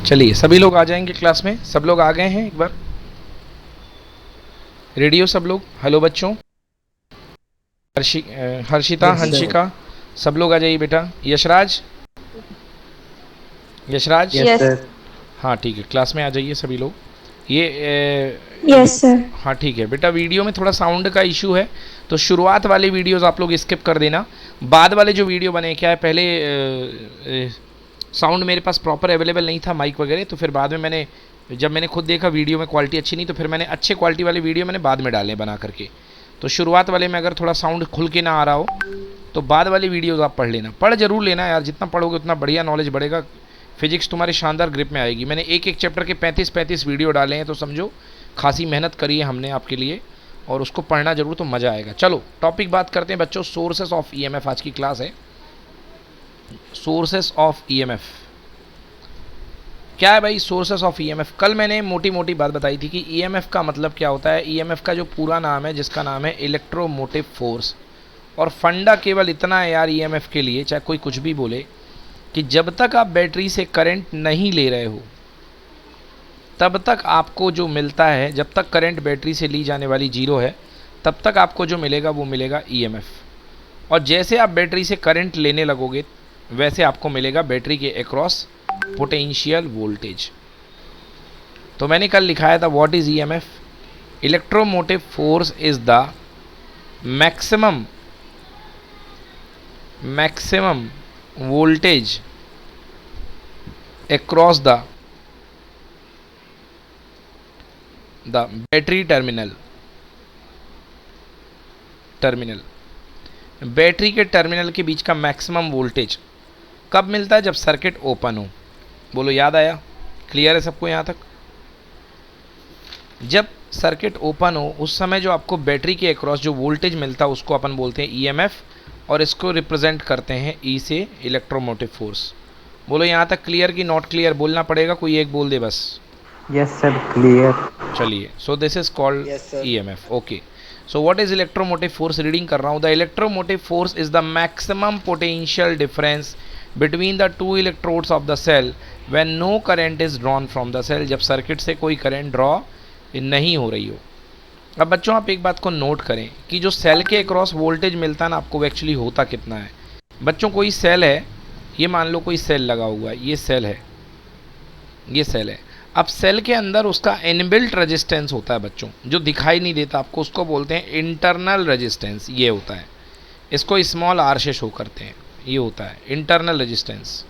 चलिए सभी लोग आ जाएंगे क्लास में। सब लोग आ गए हैं? एक बार रेडियो सब लोग। हेलो बच्चों। Harshita, yes sir. हंसिका, सब लोग आ जाइए बेटा। Yashraj, Yashraj, yes yes sir. हाँ ठीक है, क्लास में आ जाइए सभी लोग। Yes sir. हाँ ठीक है बेटा। वीडियो में थोड़ा साउंड का इशू है, तो शुरुआत वाले वीडियोस आप लोग स्किप कर देना। बाद वाले जो वीडियो बने, क्या है, पहले साउंड मेरे पास प्रॉपर अवेलेबल नहीं था, माइक वगैरह, तो फिर बाद में जब मैंने खुद देखा वीडियो में क्वालिटी अच्छी नहीं, तो फिर मैंने अच्छे क्वालिटी वाले वीडियो मैंने बाद में डाले बना करके। तो शुरुआत वाले में अगर थोड़ा साउंड खुल के ना आ रहा हो तो बाद वाली वीडियोज़ आप पढ़ लेना। पढ़ जरूर लेना यार, जितना पढ़ोगे उतना बढ़िया नॉलेज बढ़ेगा। फिजिक्स तुम्हारी शानदार ग्रिप में आएगी। मैंने एक एक चैप्टर के 35-35 वीडियो डाले हैं, तो समझो खासी मेहनत करी है हमने आपके लिए, और उसको पढ़ना जरूर, तो मज़ा आएगा। चलो टॉपिक बात करते हैं बच्चों। सोर्सेस ऑफ ईएमएफ आज की क्लास है। सोर्सेस ऑफ ईएमएफ क्या है भाई? सोर्सेस ऑफ ईएमएफ, कल मैंने मोटी मोटी बात बताई थी कि ईएमएफ का मतलब क्या होता है। ईएमएफ का जो पूरा नाम है, जिसका नाम है इलेक्ट्रोमोटिव फोर्स। और फंडा केवल इतना है यार ईएमएफ के लिए, चाहे कोई कुछ भी बोले, कि जब तक आप बैटरी से करंट नहीं ले रहे हो तब तक आपको जो मिलता है, जब तक करंट बैटरी से ली जाने वाली जीरो है, तब तक आपको जो मिलेगा वो मिलेगा ईएमएफ। और जैसे आप बैटरी से करंट लेने लगोगे वैसे आपको मिलेगा बैटरी के अक्रॉस पोटेंशियल वोल्टेज। तो मैंने कल लिखाया था what is EMF. Electromotive force is the maximum voltage across the battery terminal. Battery के टर्मिनल के बीच का मैक्सिमम वोल्टेज कब मिलता है? जब सर्किट ओपन हो। बोलो याद आया? क्लियर है सबको यहाँ तक? जब सर्किट ओपन हो उस समय जो आपको बैटरी के अक्रॉस जो वोल्टेज मिलता है उसको अपन बोलते हैं ईएमएफ, और इसको रिप्रेजेंट करते हैं ई से, इलेक्ट्रोमोटिव फोर्स। बोलो यहाँ तक क्लियर कि नॉट क्लियर? बोलना पड़ेगा, कोई एक बोल दे बस। Yes sir, clear. चलिए, so this is called EMF. Okay, so what is electromotive force? Reading कर रहा हूँ। The electromotive force is the maximum potential difference between the two electrodes of the cell when no current is drawn from the cell. जब circuit से कोई current draw नहीं हो रही हो। अब बच्चों आप एक बात को नोट करें कि जो सेल के अक्रॉस वोल्टेज मिलता है ना आपको, वो एक्चुअली होता कितना है। बच्चों कोई सेल है, ये मान लो कोई सेल लगा हुआ है, ये सेल है, ये सेल है। अब सेल के अंदर उसका इनबिल्ट रेजिस्टेंस होता है बच्चों, जो दिखाई नहीं देता आपको, उसको बोलते हैं इंटरनल रेजिस्टेंस। ये होता है, इसको स्मॉल आर से शो करते हैं, ये होता है इंटरनल रेजिस्टेंस।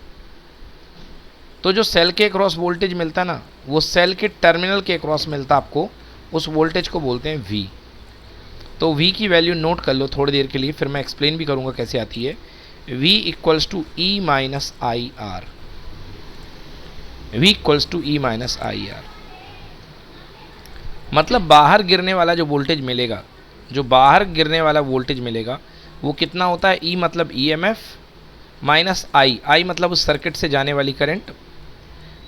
तो जो सेल के अक्रॉस वोल्टेज मिलता है ना, वो सेल के टर्मिनल के अक्रॉस मिलता है आपको, उस वोल्टेज को बोलते हैं वी। तो वी की वैल्यू नोट कर लो थोड़ी देर के लिए, फिर मैं एक्सप्लेन भी करूँगा कैसे आती है। V equals to E minus I R. V equals to E minus I R मतलब बाहर गिरने वाला जो वोल्टेज मिलेगा, जो बाहर गिरने वाला वोल्टेज मिलेगा वो कितना होता है? E मतलब EMF माइनस आई, आई मतलब उस सर्किट से जाने वाली करंट,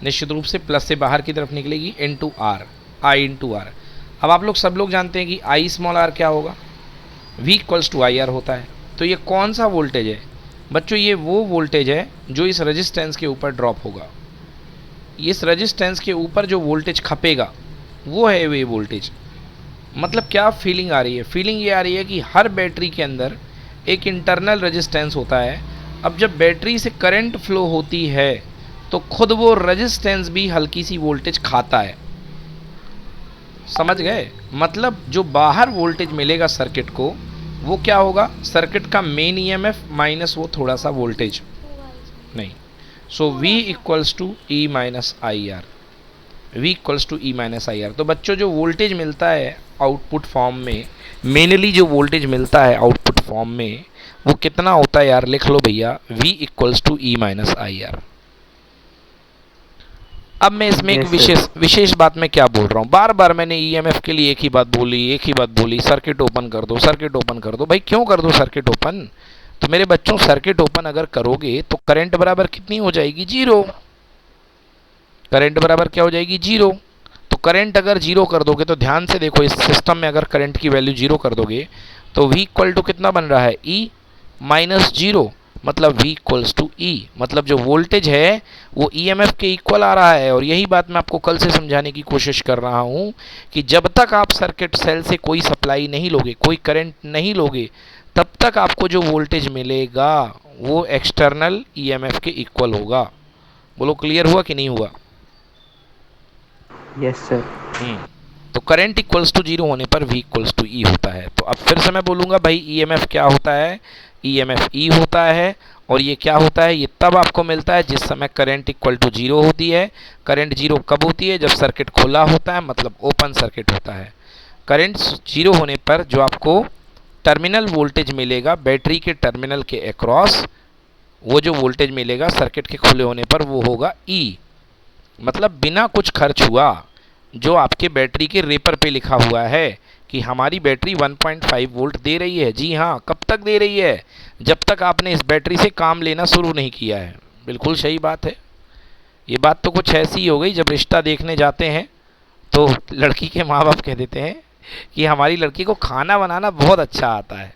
निश्चित रूप से प्लस से बाहर की तरफ निकलेगी, into R, I into R. अब आप लोग सब लोग जानते हैं कि आई स्मॉल आर क्या होगा? V equals to I R होता है। तो ये कौन सा वोल्टेज है बच्चों? ये वो वोल्टेज है जो इस रेजिस्टेंस के ऊपर ड्रॉप होगा। इस रेजिस्टेंस के ऊपर जो वोल्टेज खपेगा वो है वे वोल्टेज। मतलब क्या फीलिंग आ रही है? फीलिंग ये आ रही है कि हर बैटरी के अंदर एक इंटरनल रेजिस्टेंस होता है। अब जब बैटरी से करंट फ्लो होती है तो खुद वो रेजिस्टेंस भी हल्की सी वोल्टेज खाता है। समझ गए? मतलब जो बाहर वोल्टेज मिलेगा सर्किट को, वो क्या होगा? सर्किट का मेन ईएमएफ माइनस वो थोड़ा सा वोल्टेज नहीं। So V equals to E minus I R. V equals to E minus I R. तो बच्चों जो वोल्टेज मिलता है आउटपुट फॉर्म में, मेनली जो वोल्टेज मिलता है आउटपुट फॉर्म में, वो कितना होता है यार? लिख लो भैया, V equals to E minus I R. अब मैं इसमें एक विशेष बात मैं क्या बोल रहा हूँ, बार बार मैंने ईएमएफ के लिए एक ही बात बोली, सर्किट ओपन कर दो, सर्किट ओपन कर दो। भाई क्यों कर दो सर्किट ओपन? तो मेरे बच्चों सर्किट ओपन अगर करोगे तो करंट बराबर कितनी हो जाएगी? जीरो। करंट बराबर क्या हो जाएगी? जीरो। तो करंट अगर जीरो कर दोगे तो ध्यान से देखो, इस सिस्टम में अगर करंट की वैल्यू जीरो कर दोगे तो V इक्वल टू कितना बन रहा है? E माइनस जीरो मतलब V इक्वल्स टू E, मतलब जो वोल्टेज है वो EMF के इक्वल आ रहा है। और यही बात मैं आपको कल से समझाने की कोशिश कर रहा हूँ कि जब तक आप सर्किट सेल से कोई सप्लाई नहीं लोगे, कोई करंट नहीं लोगे, तब तक आपको जो वोल्टेज मिलेगा वो एक्सटर्नल EMF के इक्वल होगा। बोलो क्लियर हुआ कि नहीं हुआ? Yes sir. तो करंट इक्वल्स टू 0 होने पर V इक्वल्स टू E होता है। तो अब फिर से मैं बोलूँगा भाई EMF क्या होता है? EMF E होता है। और ये क्या होता है? ये तब आपको मिलता है जिस समय करंट इक्वल टू 0 होती है। करंट 0 कब होती है? जब सर्किट खुला होता है, मतलब ओपन सर्किट होता है। करंट 0 होने पर जो आपको टर्मिनल वोल्टेज मिलेगा बैटरी के टर्मिनल के अक्रॉस, वो जो वोल्टेज मिलेगा सर्किट के खुले होने पर वो होगा E। मतलब बिना कुछ खर्च हुआ जो आपके बैटरी के रेपर पे लिखा हुआ है कि हमारी बैटरी 1.5 वोल्ट दे रही है। जी हाँ, कब तक दे रही है? जब तक आपने इस बैटरी से काम लेना शुरू नहीं किया है। बिल्कुल सही बात है। ये बात तो कुछ ऐसी ही हो गई, जब रिश्ता देखने जाते हैं तो लड़की के माँ बाप कह देते हैं कि हमारी लड़की को खाना बनाना बहुत अच्छा आता है,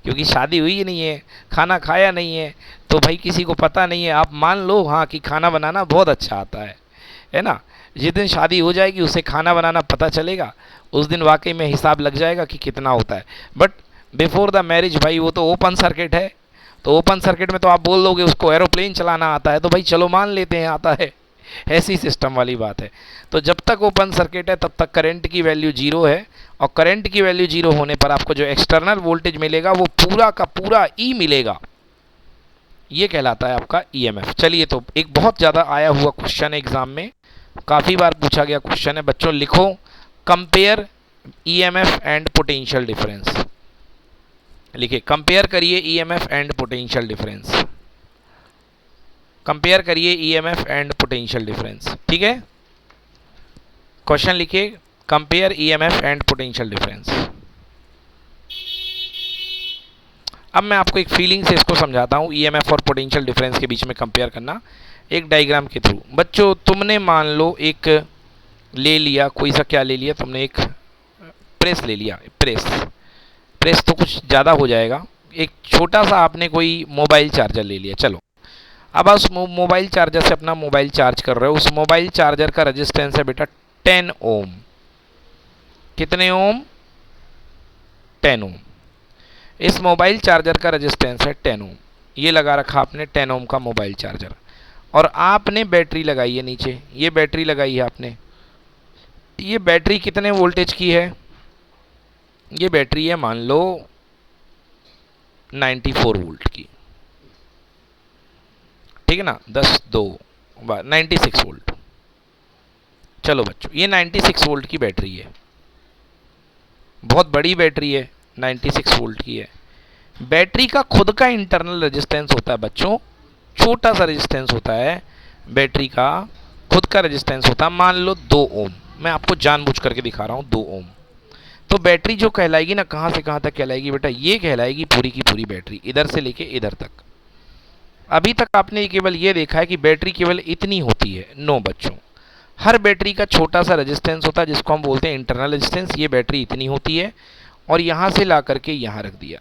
क्योंकि शादी हुई ही नहीं है, खाना खाया नहीं है, तो भाई किसी को पता नहीं है। आप मान लो हाँ कि खाना बनाना बहुत अच्छा आता है ना। जिस दिन शादी हो जाएगी उसे खाना बनाना पता चलेगा, उस दिन वाकई में हिसाब लग जाएगा कि कितना होता है। बट बिफोर द मैरिज भाई वो तो ओपन सर्किट है। तो ओपन सर्किट में तो आप बोल दोगे उसको एरोप्लेन चलाना आता है, तो भाई चलो मान लेते हैं आता है। ऐसी सिस्टम वाली बात है। तो जब तक ओपन सर्किट है तब तक करंट की वैल्यू 0 है, और करंट की वैल्यू 0 होने पर आपको जो एक्सटर्नल वोल्टेज मिलेगा वो पूरा का पूरा E मिलेगा। ये कहलाता है आपका EMF। चलिए, तो एक बहुत ज़्यादा आया हुआ क्वेश्चन है एग्जाम में, काफ़ी बार पूछा गया क्वेश्चन है। बच्चों लिखो, compare EMF and potential difference. लिखिए, कंपेयर करिए EMF and potential difference. Compare करिए EMF एंड पोटेंशियल डिफरेंस। ठीक है, क्वेश्चन लिखिए, compare EMF and potential difference. अब मैं आपको एक फीलिंग से इसको समझाता हूँ, EMF और पोटेंशियल डिफरेंस के बीच में कंपेयर करना एक डायग्राम के थ्रू। बच्चों, तुमने मान लो एक ले लिया, कोई सा क्या ले लिया तुमने, एक प्रेस ले लिया। प्रेस तो कुछ ज़्यादा हो जाएगा। एक छोटा सा आपने कोई मोबाइल चार्जर ले लिया। चलो, अब उस मोबाइल चार्जर से अपना मोबाइल चार्ज कर रहे हो। उस मोबाइल चार्जर का रेजिस्टेंस है बेटा 10 ओम। कितने ओम? 10 ओम। इस मोबाइल चार्जर का रेजिस्टेंस है 10 ओम। ये लगा रखा आपने 10 ओम का मोबाइल चार्जर, और आपने बैटरी लगाई है नीचे। ये बैटरी लगाई है आपने। ये बैटरी कितने वोल्टेज की है? ये बैटरी है मान लो 94 वोल्ट की। ठीक है ना, 96 वोल्ट। चलो बच्चों, ये 96 वोल्ट की बैटरी है, बहुत बड़ी बैटरी है, 96 वोल्ट की है। बैटरी का खुद का इंटरनल रेजिस्टेंस होता है बच्चों, छोटा सा रेजिस्टेंस होता है बैटरी का, खुद का रेजिस्टेंस होता है मान लो 2 ओम। मैं आपको जानबूझ करके दिखा रहा हूँ 2 ओम। तो बैटरी जो कहलाएगी ना, कहाँ से कहाँ तक कहलाएगी बेटा? ये कहलाएगी पूरी की पूरी बैटरी, इधर से लेके इधर तक। अभी तक आपने केवल ये देखा है कि बैटरी केवल इतनी होती है। नो बच्चों, हर बैटरी का छोटा सा रेजिस्टेंस होता है जिसको हम बोलते हैं इंटरनल रेजिस्टेंस। ये बैटरी इतनी होती है, और यहाँ से ला करके यहाँ रख दिया।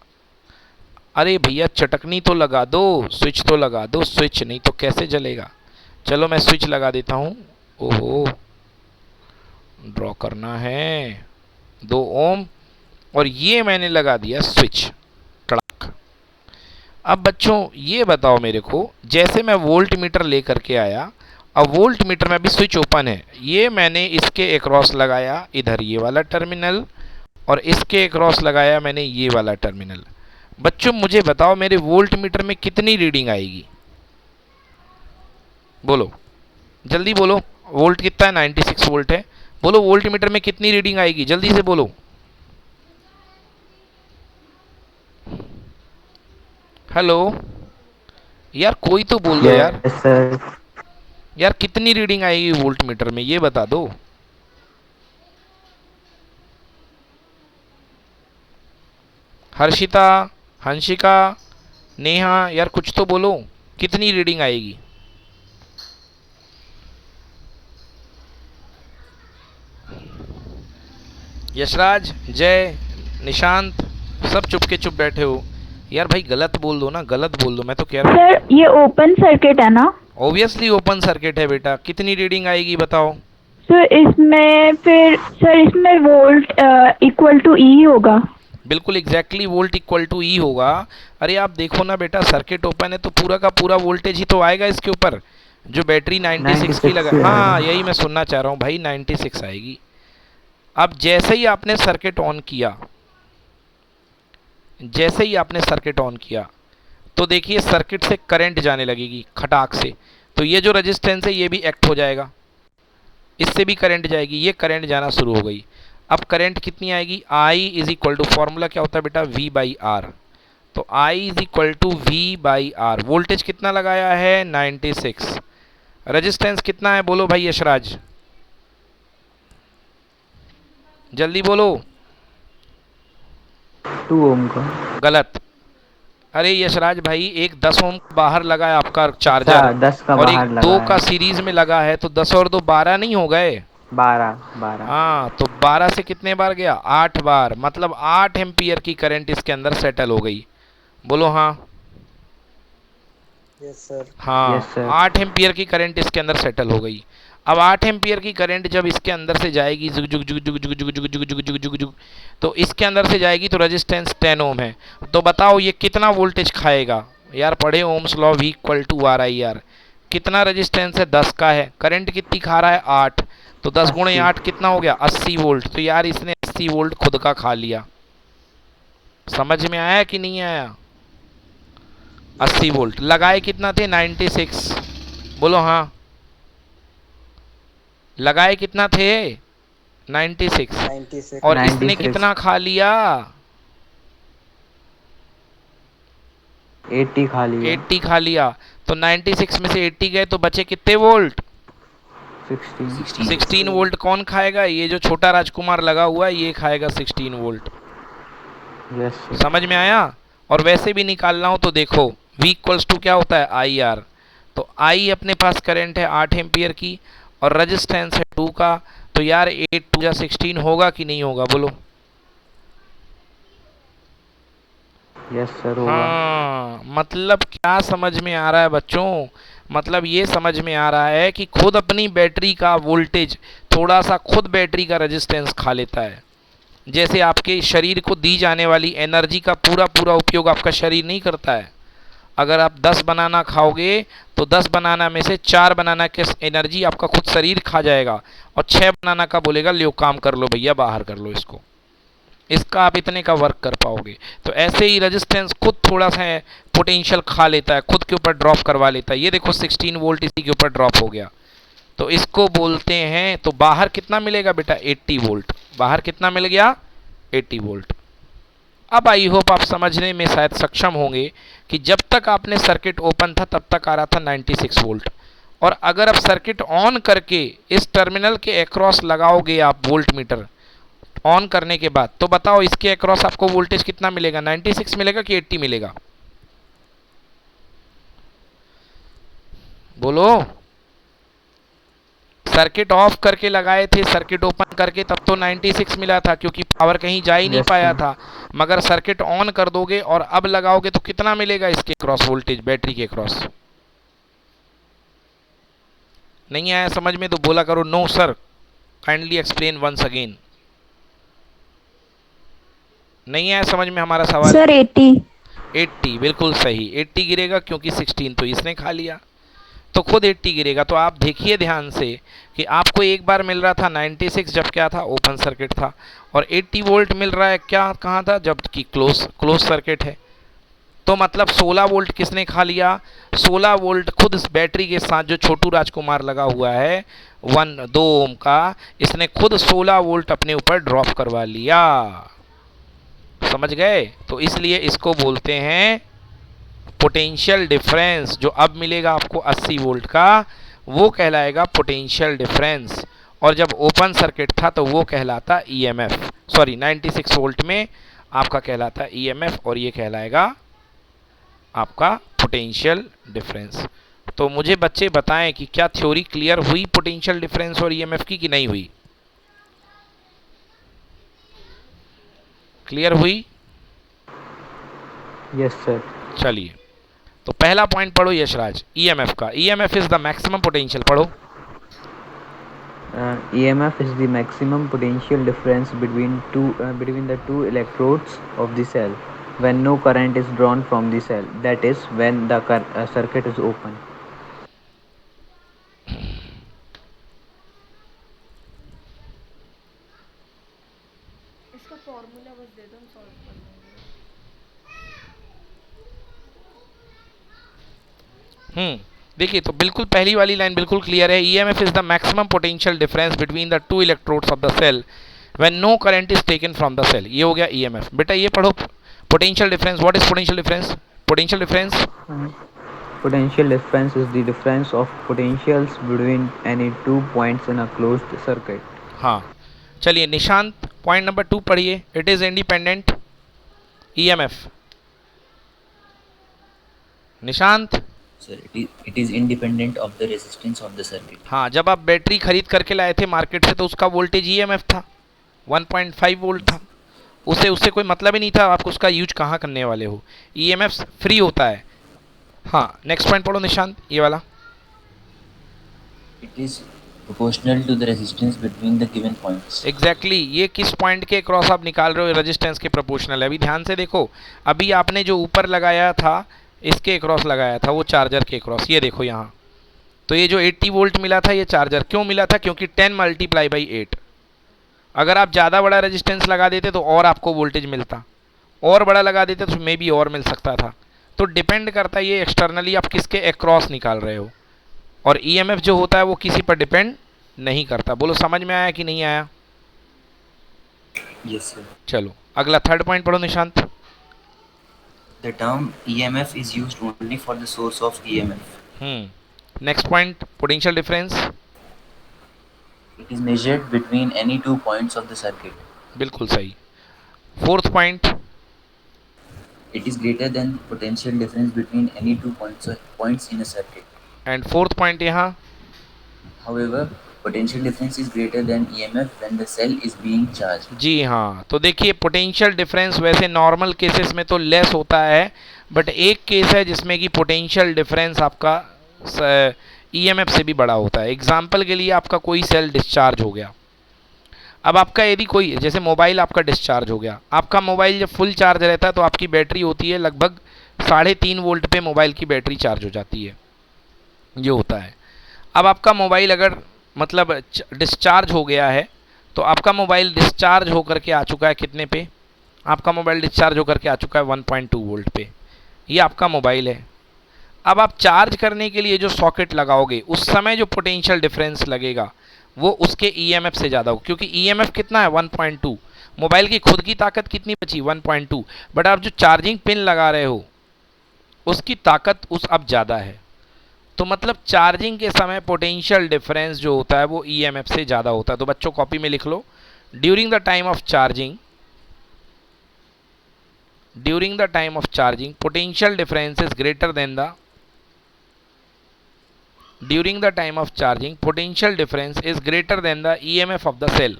अरे भैया चटकनी तो लगा दो, स्विच तो लगा दो। स्विच नहीं तो कैसे जलेगा? चलो मैं स्विच लगा देता हूँ। ओहो, ड्रॉ करना है 2 ओम, और ये मैंने लगा दिया स्विच, कड़क। अब बच्चों ये बताओ मेरे को, जैसे मैं वोल्ट मीटर लेकर के आया, अब वोल्ट मीटर में भी स्विच ओपन है, ये मैंने इसके अक्रॉस लगाया इधर ये वाला टर्मिनल, और इसके अक्रॉस लगाया मैंने ये वाला टर्मिनल। बच्चों मुझे बताओ मेरे वोल्ट मीटर में कितनी रीडिंग आएगी? बोलो जल्दी बोलो, वोल्ट कितना है? 96 वोल्ट है। बोलो वोल्ट मीटर में कितनी रीडिंग आएगी? जल्दी से बोलो। हेलो यार, कोई तो बोल दो यार। Yes sir. यार कितनी रीडिंग आएगी वोल्ट मीटर में, ये बता दो। हर्षिता, हंसिका, नेहा, यार कुछ तो बोलो, कितनी रीडिंग आएगी? यशराज, जय, निशांत, सब चुप के चुप बैठे हो। यार भाई गलत बोल दो ना, गलत बोल दो, मैं तो कह रहा हूँ। सर ये ओपन सर्किट है ना? ऑब्वियसली ओपन सर्किट है बेटा, कितनी रीडिंग आएगी बताओ। सर इसमें फिर सर इसमें वोल्ट इक्वल टू ई होगा। बिल्कुल एग्जैक्टली वोल्ट इक्वल टू ई होगा। अरे आप देखो ना बेटा, सर्किट ओपन है तो पूरा का पूरा वोल्टेज ही तो आएगा इसके ऊपर, जो बैटरी 96 की 96 लगा। से हाँ आएगा। यही मैं सुनना चाह रहा हूँ भाई, 96 आएगी। अब जैसे ही आपने सर्किट ऑन किया, जैसे ही आपने सर्किट ऑन किया तो देखिए सर्किट से करंट जाने लगेगी खटाक से, तो ये जो रेजिस्टेंस है ये भी एक्ट हो जाएगा, इससे भी करंट जाएगी, ये करंट जाना शुरू हो गई। अब करंट कितनी आएगी, I is equal to, formula क्या होता है बेटा, वी बाई आर। तो I is equal to V by R. Voltage कितना लगाया है, 96। रेजिस्टेंस कितना है बोलो भाई यशराज, जल्दी बोलो। 2 ओम का। गलत। अरे यशराज भाई एक 10 ओम बाहर लगा है आपका अच्छा, चार्जर, 10 का और बाहर एक लगा 2 का है। सीरीज में लगा है, तो 10 और 2 12 नहीं हो गए। 12। हाँ तो 12 से कितने बार गया, 8 बार, मतलब 8 एम्पियर की करंट इसके अंदर सेटल हो गई। बोलो हाँ। Yes sir. हाँ यस सर। 8 एम्पियर की करंट इसके अंदर सेटल हो गई। अब 8 एम्पियर की करंट जब इसके अंदर से जाएगी जुग जुग जुग जुग जुग जुग जुग जुग जुग जुग जुग जुग, तो इसके अंदर से जाएगी तो रेजिस्टेंस 10 ओम है। तो बताओ ये कितना वोल्टेज खाएगा। यार पढ़े Ohm's law, V equal to R I R. कितना रेजिस्टेंस है, 10 का है, करंट कितनी खा रहा है, 8, तो 10 गुणे 80। 8 कितना हो गया, 80 वोल्ट। तो यार इसने 80 वोल्ट खुद का खा लिया। समझ में आया कि नहीं आया। 80 वोल्ट लगाए कितना थे, 96। बोलो हाँ, लगाए कितना थे, 96। 96। और इसने 96। कितना खा लिया, 80 खा लिया। 80 खा लिया। तो 96 में से 80 गए तो बचे कितने वोल्ट, 16। 16 वोल्ट। कौन खाएगा, ये जो छोटा राजकुमार लगा हुआ है ये खाएगा 16 वोल्ट। Yes sir. समझ में आया। और वैसे भी निकालना हो तो देखो V इक्वल्स टू क्या होता है, आई आर। तो I अपने पास करंट है 8 एम्पियर की, और रेजिस्टेंस है 2 का। तो यार 8 2 जा 16 होगा कि नहीं होगा बोलो। यस सर होगा। हाँ मतलब क्या समझ में आ रहा है बच्चों, मतलब ये समझ में आ रहा है कि खुद अपनी बैटरी का वोल्टेज थोड़ा सा खुद बैटरी का रेजिस्टेंस खा लेता है। जैसे आपके शरीर को दी जाने वाली एनर्जी का पूरा पूरा उपयोग आपका शरीर नहीं करता है। अगर आप 10 बनाना खाओगे तो 10 बनाना में से 4 बनाना की एनर्जी आपका खुद शरीर खा जाएगा, और 6 बनाना का बोलेगा लो काम कर लो भैया, बाहर कर लो इसको, इसका आप इतने का वर्क कर पाओगे। तो ऐसे ही रेजिस्टेंस खुद थोड़ा सा पोटेंशियल खा लेता है, खुद के ऊपर ड्रॉप करवा लेता है। ये देखो 16 वोल्ट इसी के ऊपर ड्रॉप हो गया, तो इसको बोलते हैं। तो बाहर कितना मिलेगा बेटा, 80 वोल्ट। बाहर कितना मिल गया, 80 वोल्ट। अब आई होप आप समझने में शायद सक्षम होंगे कि जब तक आपने सर्किट ओपन था तब तक आ रहा था 96 वोल्ट, और अगर आप सर्किट ऑन करके इस टर्मिनल के अक्रॉस लगाओगे आप वोल्ट मीटर ऑन करने के बाद, तो बताओ इसके अक्रॉस आपको वोल्टेज कितना मिलेगा, 96 मिलेगा कि 80 मिलेगा, बोलो। सर्किट ऑफ करके लगाए थे, सर्किट ओपन करके, तब तो 96 मिला था क्योंकि पावर कहीं जा ही नहीं Yes, पाया sir. था। मगर सर्किट ऑन कर दोगे और अब लगाओगे तो कितना मिलेगा इसके क्रॉस वोल्टेज, बैटरी के क्रॉस। नहीं आया समझ में तो बोला करो no sir, kindly explain once again. नहीं आया समझ में हमारा सवाल। सर 80। 80 बिल्कुल सही, 80 गिरेगा क्योंकि 16 तो इसने खा लिया, तो खुद 80 गिरेगा। तो आप देखिए ध्यान से कि आपको एक बार मिल रहा था 96 जब क्या था, ओपन सर्किट था, और 80 वोल्ट मिल रहा है क्या, कहाँ था, जब कि क्लोज सर्किट है। तो मतलब 16 वोल्ट किसने खा लिया, 16 वोल्ट खुद इस बैटरी के साथ जो छोटू राजकुमार लगा हुआ है 2 ओम का, इसने खुद 16 वोल्ट अपने ऊपर ड्रॉप करवा लिया। समझ गए। तो इसलिए इसको बोलते हैं पोटेंशियल डिफरेंस। जो अब मिलेगा आपको 80 वोल्ट का वो कहलाएगा पोटेंशियल डिफरेंस, और जब ओपन सर्किट था तो वो कहलाता ईएमएफ। सॉरी 96 वोल्ट में आपका कहलाता ईएमएफ, और ये कहलाएगा आपका पोटेंशियल डिफरेंस। तो मुझे बच्चे बताएं कि क्या थ्योरी क्लियर हुई पोटेंशियल डिफरेंस और ईएमएफ की कि नहीं हुई, क्लियर हुई। Yes, sir. चलिए, तो पहला पॉइंट पढ़ो यशराज, ईएमएफ का। EMF is the maximum potential, पढ़ो। EMF is the maximum potential difference between the two electrodes of the cell when no current is drawn from the cell. That is, when the circuit is open. इसका formula बस दे दो, हम solve कर लेंगे। देखिए, तो बिल्कुल पहली वाली लाइन बिल्कुल क्लियर है। EMF is the maximum potential difference between the two electrodes of the cell when no current is taken from the cell. ये हो गया ईएमएफ। बेटा ये पढ़ो, potential difference. What is potential difference? Potential difference, Potential difference is the difference of potentials between any 2 points in a closed circuit. हाँ। चलिए Nishant, point number 2 पढ़िए। It is independent EMF. Nishant, Sir, it is independent of the resistance of the circuit. हाँ, जब आप battery खरीद करके लाए थे मार्केट से तो उसका वोल्टेज ईएमएफ था, 1.5 वोल्ट था। उससे कोई मतलब ही नहीं था आप उसका यूज कहाँ करने वाले हो। ईएमएफ फ्री होता है। हाँ, नेक्स्ट पॉइंट पढ़ो निशांत, ये वाला। It is proportional to the resistance between the given points. Exactly ये किस पॉइंट के क्रॉस आप निकाल रहे हो, रेजिस्टेंस के प्रोपोर्शनल है। अभी ध्यान से देखो, अभी आपने जो ऊपर लगाया था इसके क्रॉस लगाया था, वो चार्जर के क्रॉस। ये देखो यहाँ, तो ये जो 80 वोल्ट मिला था ये चार्जर क्यों मिला था? क्योंकि 10 मल्टीप्लाई बाई 8। अगर आप ज़्यादा बड़ा रेजिस्टेंस लगा देते तो और आपको वोल्टेज मिलता, और बड़ा लगा देते तो मे बी और मिल सकता था। तो डिपेंड करता है ये एक्सटर्नली आप किसके अक्रॉस निकाल रहे हो, और ईएमएफ जो होता है वो किसी पर डिपेंड नहीं करता। बोलो समझ में आया कि नहीं आया? Yes, sir. चलो अगला थर्ड पॉइंट पढ़ो Nishant. The term EMF is used only for the source of EMF. Next point, potential difference. It is measured between any 2 points of the circuit. बिल्कुल सही। Fourth point, It is greater than potential difference between any 2 points in a circuit. And fourth point यहाँ, However, potential difference is greater than EMF when the cell is being charged. जी हाँ। तो देखिए potential difference वैसे normal cases में तो less होता है, but एक केस है जिसमें कि पोटेंशियल डिफरेंस आपका ईएमएफ से भी बड़ा होता है। एग्जाम्पल के लिए आपका कोई सेल डिस्चार्ज हो गया, अब आपका यदि कोई, जैसे मोबाइल आपका डिस्चार्ज हो गया, आपका मोबाइल जब फुल चार्ज रहता है तो आपकी बैटरी होती है लगभग 3.5 वोल्ट पे मोबाइल की बैटरी चार्ज हो जाती है, ये होता है। अब आपका मोबाइल अगर मतलब डिस्चार्ज हो गया है, तो आपका मोबाइल डिस्चार्ज होकर के आ चुका है कितने पे? आपका मोबाइल डिस्चार्ज होकर के आ चुका है 1.2 वोल्ट पे। ये आपका मोबाइल है। अब आप चार्ज करने के लिए जो सॉकेट लगाओगे उस समय जो पोटेंशियल डिफरेंस लगेगा वो उसके ईएमएफ से ज़्यादा हो, क्योंकि ईएमएफ कितना है? 1.2। मोबाइल की खुद की ताकत कितनी बची? 1.2। बट आप जो चार्जिंग पिन लगा रहे हो उसकी ताकत उस अब ज़्यादा है। तो मतलब चार्जिंग के समय पोटेंशियल डिफरेंस जो होता है वो ईएमएफ से ज़्यादा होता है। तो बच्चों कॉपी में लिख लो, during the time of charging potential difference is greater than the during the time of charging potential difference is greater than the EMF of the cell.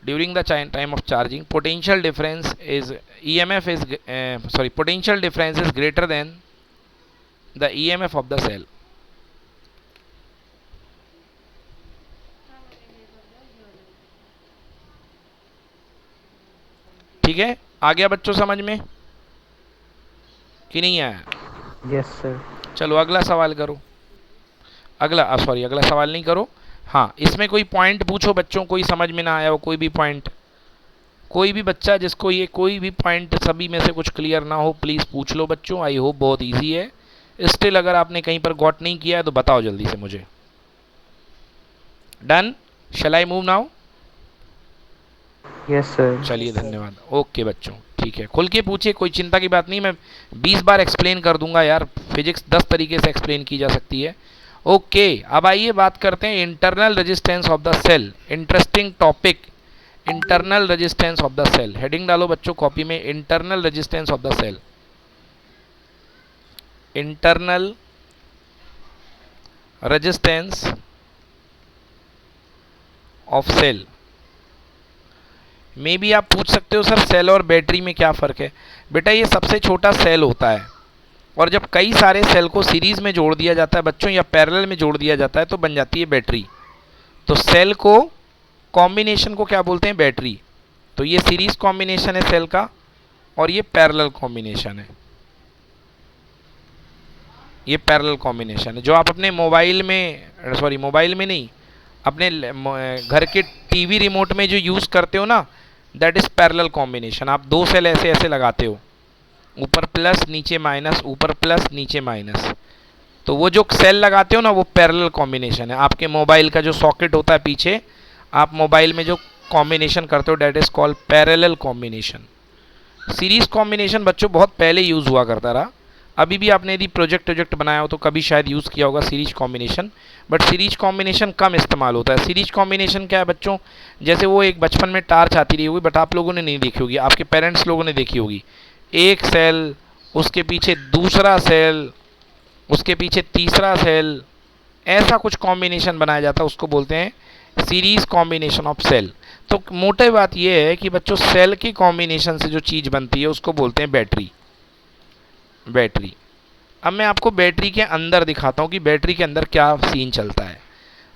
During the time of charging potential difference is potential difference is greater than the EMF of the cell. ठीक है, आ गया बच्चों समझ में कि नहीं आया? Yes, sir. चलो अगला सवाल करो। अगला सवाल नहीं करो। हाँ, इसमें कोई पॉइंट पूछो बच्चों, कोई समझ में ना आया हो कोई भी पॉइंट। कोई भी बच्चा जिसको ये कोई भी पॉइंट सभी में से कुछ क्लियर ना हो प्लीज़ पूछ लो बच्चों। आई होप बहुत इजी है। स्टिल अगर आपने कहीं पर गॉट नहीं किया है तो बताओ जल्दी से मुझे। Done? Shall I move now? Yes, sir. चलिए धन्यवाद। ओके बच्चों, ठीक है, खुल के पूछिए, कोई चिंता की बात नहीं। मैं 20 बार एक्सप्लेन कर दूंगा यार, फिजिक्स 10 तरीके से एक्सप्लेन की जा सकती है। ओके, अब आइए बात करते हैं internal resistance of the cell. Interesting topic, internal resistance of the cell. Heading डालो बच्चों कॉपी में, internal resistance of the cell. Internal resistance of cell maybe आप पूछ सकते हो सर सेल और बैटरी में क्या फ़र्क है। बेटा ये सबसे छोटा सेल होता है, और जब कई सारे सेल को सीरीज़ में जोड़ दिया जाता है बच्चों या पैरेलल में जोड़ दिया जाता है तो बन जाती है बैटरी। तो सेल को कॉम्बिनेशन को क्या बोलते हैं, बैटरी। तो ये सीरीज कॉम्बिनेशन है सेल का, और ये पैरेलल कॉम्बिनेशन है। ये पैरेलल कॉम्बिनेशन है जो आप अपने मोबाइल में, सॉरी मोबाइल में नहीं, अपने घर के टीवी रिमोट में जो यूज़ करते हो ना, दैट इज़ पैरेलल कॉम्बिनेशन। आप दो सेल ऐसे ऐसे लगाते हो, ऊपर प्लस नीचे माइनस, ऊपर प्लस नीचे माइनस, तो वो जो सेल लगाते हो ना वो पैरेलल कॉम्बिनेशन है। आपके मोबाइल का जो सॉकेट होता है पीछे, आप मोबाइल में जो कॉम्बिनेशन करते हो that is called parallel combination. Series combination बच्चों बहुत पहले यूज़ हुआ करता रहा, अभी भी आपने यदि प्रोजेक्ट बनाया हो तो कभी शायद यूज़ किया होगा series combination, but series combination कम इस्तेमाल होता है। सीरीज कॉम्बिनेशन क्या है बच्चों, जैसे वो एक बचपन में टार्च आती रही होगी बट आप लोगों ने नहीं देखी होगी, आपके पेरेंट्स लोगों ने देखी होगी। एक सेल, उसके पीछे दूसरा सेल, उसके पीछे तीसरा सेल, ऐसा कुछ कॉम्बिनेशन बनाया जाता है, उसको बोलते हैं सीरीज कॉम्बिनेशन ऑफ सेल। तो मोटे बात यह है कि बच्चों सेल की कॉम्बिनेशन से जो चीज़ बनती है उसको बोलते हैं बैटरी। बैटरी। अब मैं आपको बैटरी के अंदर दिखाता हूँ कि बैटरी के अंदर क्या सीन चलता है।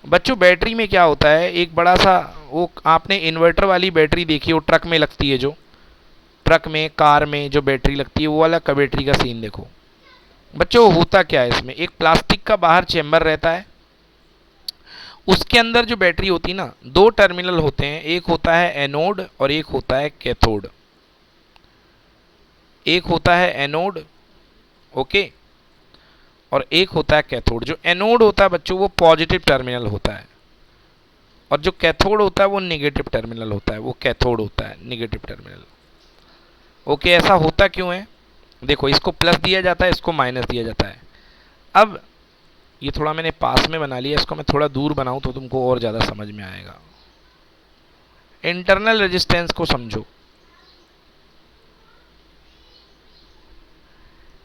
बच्चों बैटरी में क्या होता है, एक बड़ा सा वो आपने इन्वर्टर वाली बैटरी देखी हो, ट्रक में लगती है, जो ट्रक में कार में जो बैटरी लगती है, वो वाला का बैटरी का सीन देखो। बच्चों होता क्या है इसमें, एक प्लास्टिक का बाहर चेम्बर रहता है, उसके अंदर जो बैटरी होती है ना, दो टर्मिनल होते हैं, एक होता है एनोड और एक होता है कैथोड। एक होता है एनोड, ओके, और एक होता है कैथोड। जो एनोड होता है बच्चों वो पॉजिटिव टर्मिनल होता है, और जो कैथोड होता है वो नेगेटिव टर्मिनल होता है, वो कैथोड होता है, नेगेटिव टर्मिनल। ओके, ऐसा होता क्यों है, देखो इसको प्लस दिया जाता है, इसको माइनस दिया जाता है। अब ये थोड़ा मैंने पास में बना लिया, इसको मैं थोड़ा दूर बनाऊं तो तुमको और ज़्यादा समझ में आएगा। इंटरनल रेजिस्टेंस को समझो,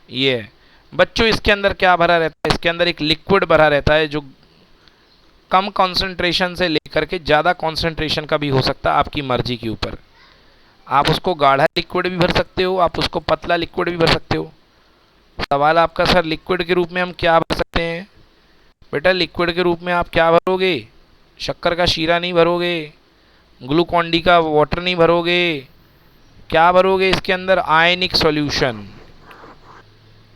ये बच्चों इसके अंदर क्या भरा रहता है, इसके अंदर एक लिक्विड भरा रहता है जो कम कंसंट्रेशन से लेकर के ज़्यादा कंसंट्रेशन का भी हो सकता है, आपकी मर्जी के ऊपर। आप उसको गाढ़ा लिक्विड भी भर सकते हो, आप उसको पतला लिक्विड भी भर सकते हो। सवाल आपका सर लिक्विड के रूप में हम क्या भर सकते हैं, बेटा लिक्विड के रूप में आप क्या भरोगे, शक्कर का शीरा नहीं भरोगे, ग्लूकॉन डी का वाटर नहीं भरोगे, क्या भरोगे इसके अंदर, आयनिक सॉल्यूशन,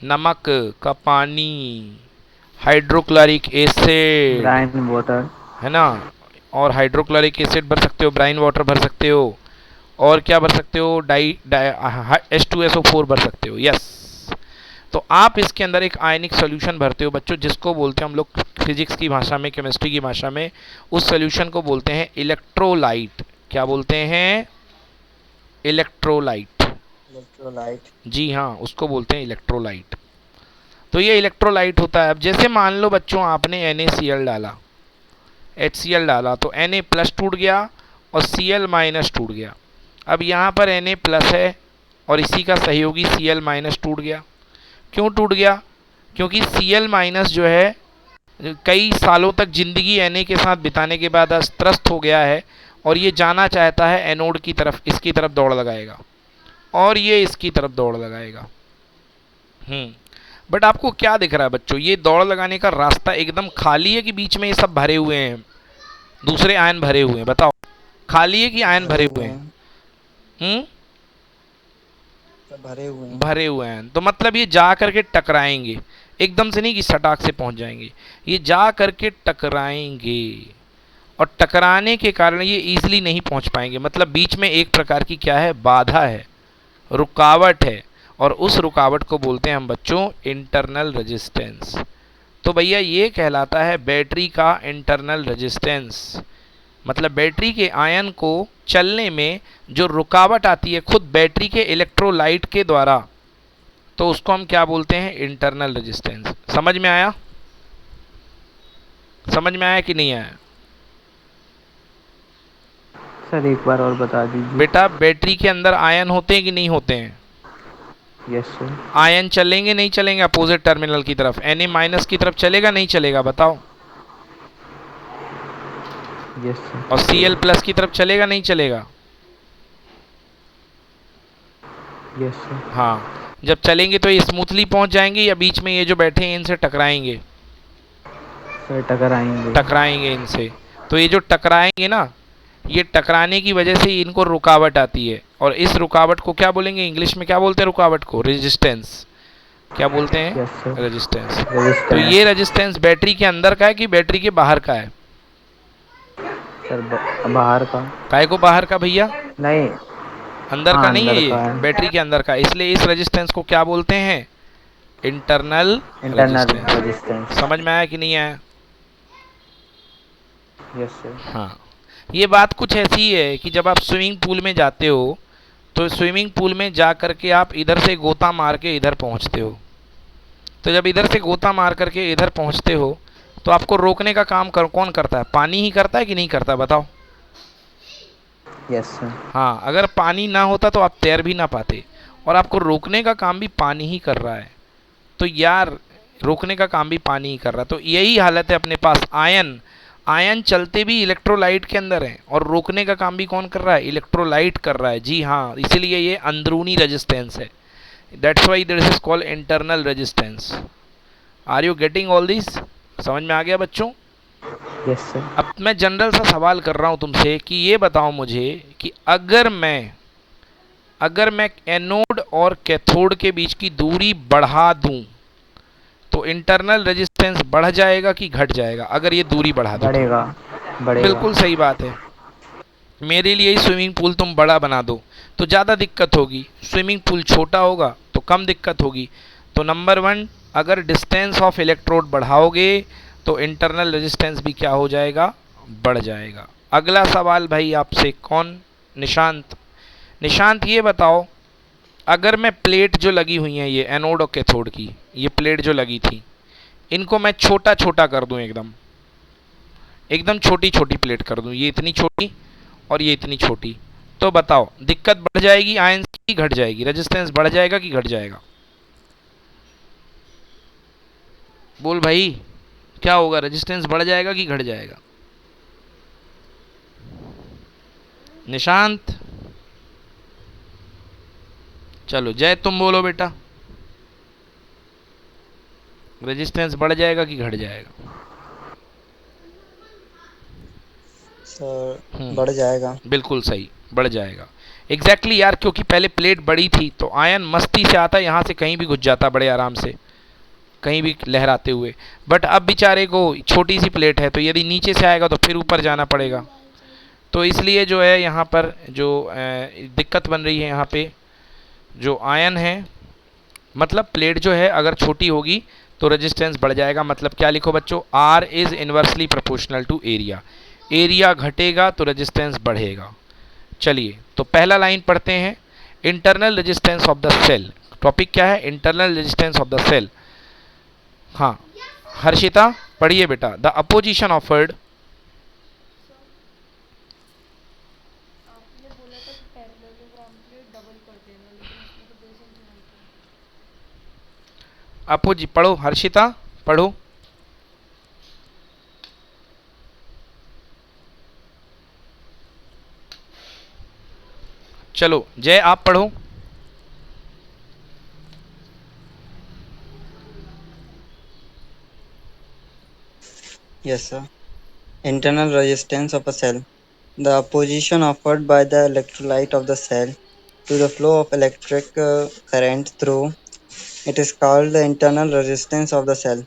नमक का पानी, हाइड्रोक्लोरिक एसिड, ब्राइन वाटर, है ना, और हाइड्रोक्लोरिक एसिड भर सकते हो, ब्राइन वाटर भर सकते हो, और क्या भर सकते हो, H2SO4 भर सकते हो। यस, तो आप इसके अंदर एक आयनिक सॉल्यूशन भरते हो बच्चों, जिसको बोलते हैं हम लोग फिजिक्स की भाषा में, केमिस्ट्री की भाषा में, उस सॉल्यूशन को बोलते हैं इलेक्ट्रोलाइट। क्या बोलते हैं, इलेक्ट्रोलाइट। इलेक्ट्रोलाइट, जी हाँ, उसको बोलते हैं इलेक्ट्रोलाइट। तो ये इलेक्ट्रोलाइट होता है। अब जैसे मान लो बच्चों आपने NaCl डाला, HCl डाला, तो Na प्लस टूट गया और Cl माइनस टूट गया। अब यहाँ पर Na प्लस है और इसी का सहयोगी Cl माइनस टूट गया। क्यों टूट गया, क्योंकि Cl माइनस जो है कई सालों तक ज़िंदगी Na के साथ बिताने के बाद अस्त्रस्त हो गया है, और ये जाना चाहता है एनोड की तरफ, इसकी तरफ दौड़ लगाएगा, और ये इसकी तरफ दौड़ लगाएगा। बट आपको क्या दिख रहा है बच्चों, ये दौड़ लगाने का रास्ता एकदम खाली है कि बीच में ये सब भरे हुए हैं, दूसरे आयन भरे हुए हैं, बताओ खाली है कि आयन भरे हुए हैं, भरे हुए हैं, भरे हुए हैं। तो मतलब ये जा करके टकराएंगे, एकदम से नहीं कि सटाक से पहुंच जाएंगे, ये जा करके टकराएंगे, और टकराने के कारण ये ईजिली नहीं पहुंच पाएंगे। मतलब बीच में एक प्रकार की क्या है, बाधा है, रुकावट है, और उस रुकावट को बोलते हैं हम बच्चों इंटरनल रेजिस्टेंस। तो भैया ये कहलाता है बैटरी का इंटरनल रेजिस्टेंस। मतलब बैटरी के आयन को चलने में जो रुकावट आती है खुद बैटरी के इलेक्ट्रोलाइट के द्वारा, तो उसको हम क्या बोलते हैं, इंटरनल रेजिस्टेंस। समझ में आया, समझ में आया कि नहीं आया सर एक बार और बता दीजिए। बेटा, बैटरी के अंदर आयन होते हैं कि नहीं होते हैं, यस सर। आयन चलेंगे नहीं चलेंगे अपोजिट टर्मिनल की तरफ, Na माइनस की तरफ चलेगा नहीं चलेगा, बताओ, यस सर। और Cl प्लस की तरफ चलेगा नहीं चलेगा, Yes, sir. हाँ, जब चलेंगे तो ये स्मूथली पहुंच जाएंगे या बीच में ये जो बैठे हैं इनसे टकराएंगे? सर टकराएंगे। टकराएंगे इनसे। तो ये जो टकराएंगे ना, ये टकराने की वजह से इनको रुकावट आती है, और इस रुकावट को क्या बोलेंगे? इंग्लिश में क्या बोलते हैं रुकावट को? रेजिस्टेंस। क्या बोलते हैं? Yes sir. रेजिस्टेंस। तो रेजिस्टेंस। ये रेजिस्टेंस बैटरी के अंदर का है कि बैटरी के बाहर का है? सर बाहर का। काय को बाहर का भैया? नहीं। अंदर हाँ, का नहीं है, अंदर का ये है। बैटरी के अंदर का। इसलिए इस रेजिस्टेंस को क्या बोलते हैं? Internal internal resistance. रेजिस्टेंस। समझ में आया कि नहीं आया? Yes sir. हाँ, ये बात कुछ ऐसी है कि जब आप स्विमिंग पूल में जाते हो तो स्विमिंग पूल में जा करके आप इधर से गोता मार के इधर पहुंचते हो। तो जब इधर से गोता मार करके इधर पहुंचते हो तो आपको रोकने का काम कौन करता है? पानी ही करता है कि नहीं करता, बताओ? Yes sir. हाँ, अगर पानी ना होता तो आप तैर भी ना पाते, और आपको रोकने का काम भी पानी ही कर रहा है। तो यार, रोकने का काम भी पानी ही कर रहा है। तो यही हालत है अपने पास। आयन आयन चलते भी इलेक्ट्रोलाइट के अंदर हैं, और रोकने का काम भी कौन कर रहा है? इलेक्ट्रोलाइट कर रहा है। जी हाँ, इसीलिए ये अंदरूनी रेजिस्टेंस है। That's why this is called internal resistance. Are you getting all this? समझ में आ गया बच्चों? Yes sir. अब मैं जनरल सा सवाल कर रहा हूँ तुमसे कि ये बताओ मुझे कि अगर मैं एनोड और कैथोड के बीच की दूरी बढ़ा दूं तो इंटरनल रेजिस्टेंस बढ़ जाएगा कि घट जाएगा? अगर ये दूरी बढ़ा दूं तो? बढ़ेगा। बढ़ेगा। बिल्कुल सही बात है। मेरे लिए स्विमिंग पूल तुम बड़ा बना दो तो ज़्यादा दिक्कत होगी, स्विमिंग पूल छोटा होगा तो कम दिक्कत होगी। तो नंबर वन, अगर डिस्टेंस ऑफ इलेक्ट्रोड बढ़ाओगे तो इंटरनल रेजिस्टेंस भी क्या हो जाएगा? बढ़ जाएगा। अगला सवाल भाई आपसे, कौन? निशांत। निशांत ये बताओ, अगर मैं प्लेट जो लगी हुई हैं ये एनोड और कैथोड की, ये प्लेट जो लगी थी, इनको मैं छोटा छोटा कर दूं, एकदम एकदम छोटी छोटी प्लेट कर दूं, ये इतनी छोटी और ये इतनी छोटी, तो बताओ दिक्कत बढ़ जाएगी आयन की घट जाएगी? रेजिस्टेंस बढ़ जाएगा कि घट जाएगा? बोल भाई, क्या होगा? रेजिस्टेंस बढ़ जाएगा कि घट जाएगा? निशांत, चलो जय तुम बोलो बेटा, रेजिस्टेंस बढ़ जाएगा कि घट जाएगा? सर बढ़ जाएगा। बिल्कुल सही, बढ़ जाएगा। एग्जैक्टली यार, क्योंकि पहले प्लेट बड़ी थी तो आयन मस्ती से आता, यहाँ से कहीं भी घुस जाता बड़े आराम से, कहीं भी लहराते हुए। बट अब बेचारे को छोटी सी प्लेट है, तो यदि नीचे से आएगा तो फिर ऊपर जाना पड़ेगा। तो इसलिए जो है यहाँ पर जो दिक्कत बन रही है, यहाँ पे जो आयन है, मतलब प्लेट जो है अगर छोटी होगी तो रेजिस्टेंस बढ़ जाएगा। मतलब क्या लिखो बच्चों? R is inversely proportional to area. Area घटेगा तो रेजिस्टेंस बढ़ेगा। चलिए, तो पहला लाइन पढ़ते हैं। Internal resistance of the cell. Topic क्या है? Internal resistance of the cell. हाँ, हर्षिता पढ़िए बेटा। The opposition offered. आपने बोला था कि पैरेललोग्राम के लिए डबल कर देना, लेकिन इसमें तो 2 सेंटीमीटर है। अपोजि पढ़ो हर्षिता, पढ़ो। चलो जय आप पढ़ो। Yes, sir. Internal resistance of a cell. The opposition offered by the electrolyte of the cell to the flow of electric current through it is called the internal resistance of the cell.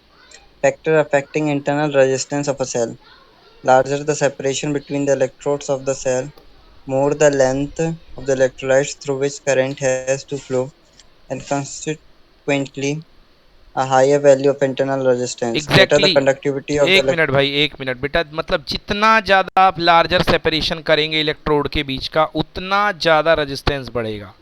Factor affecting internal resistance of a cell. Larger the separation between the electrodes of the cell, more the length of the electrolytes through which current has to flow, and consequently a higher value of internal resistance. Greater the exactly conductivity of the एक minute भाई, एक minute बेटा। मतलब जितना ज़्यादा आप larger separation करेंगे electrode के बीच का, उतना ज़्यादा रेजिस्टेंस बढ़ेगा।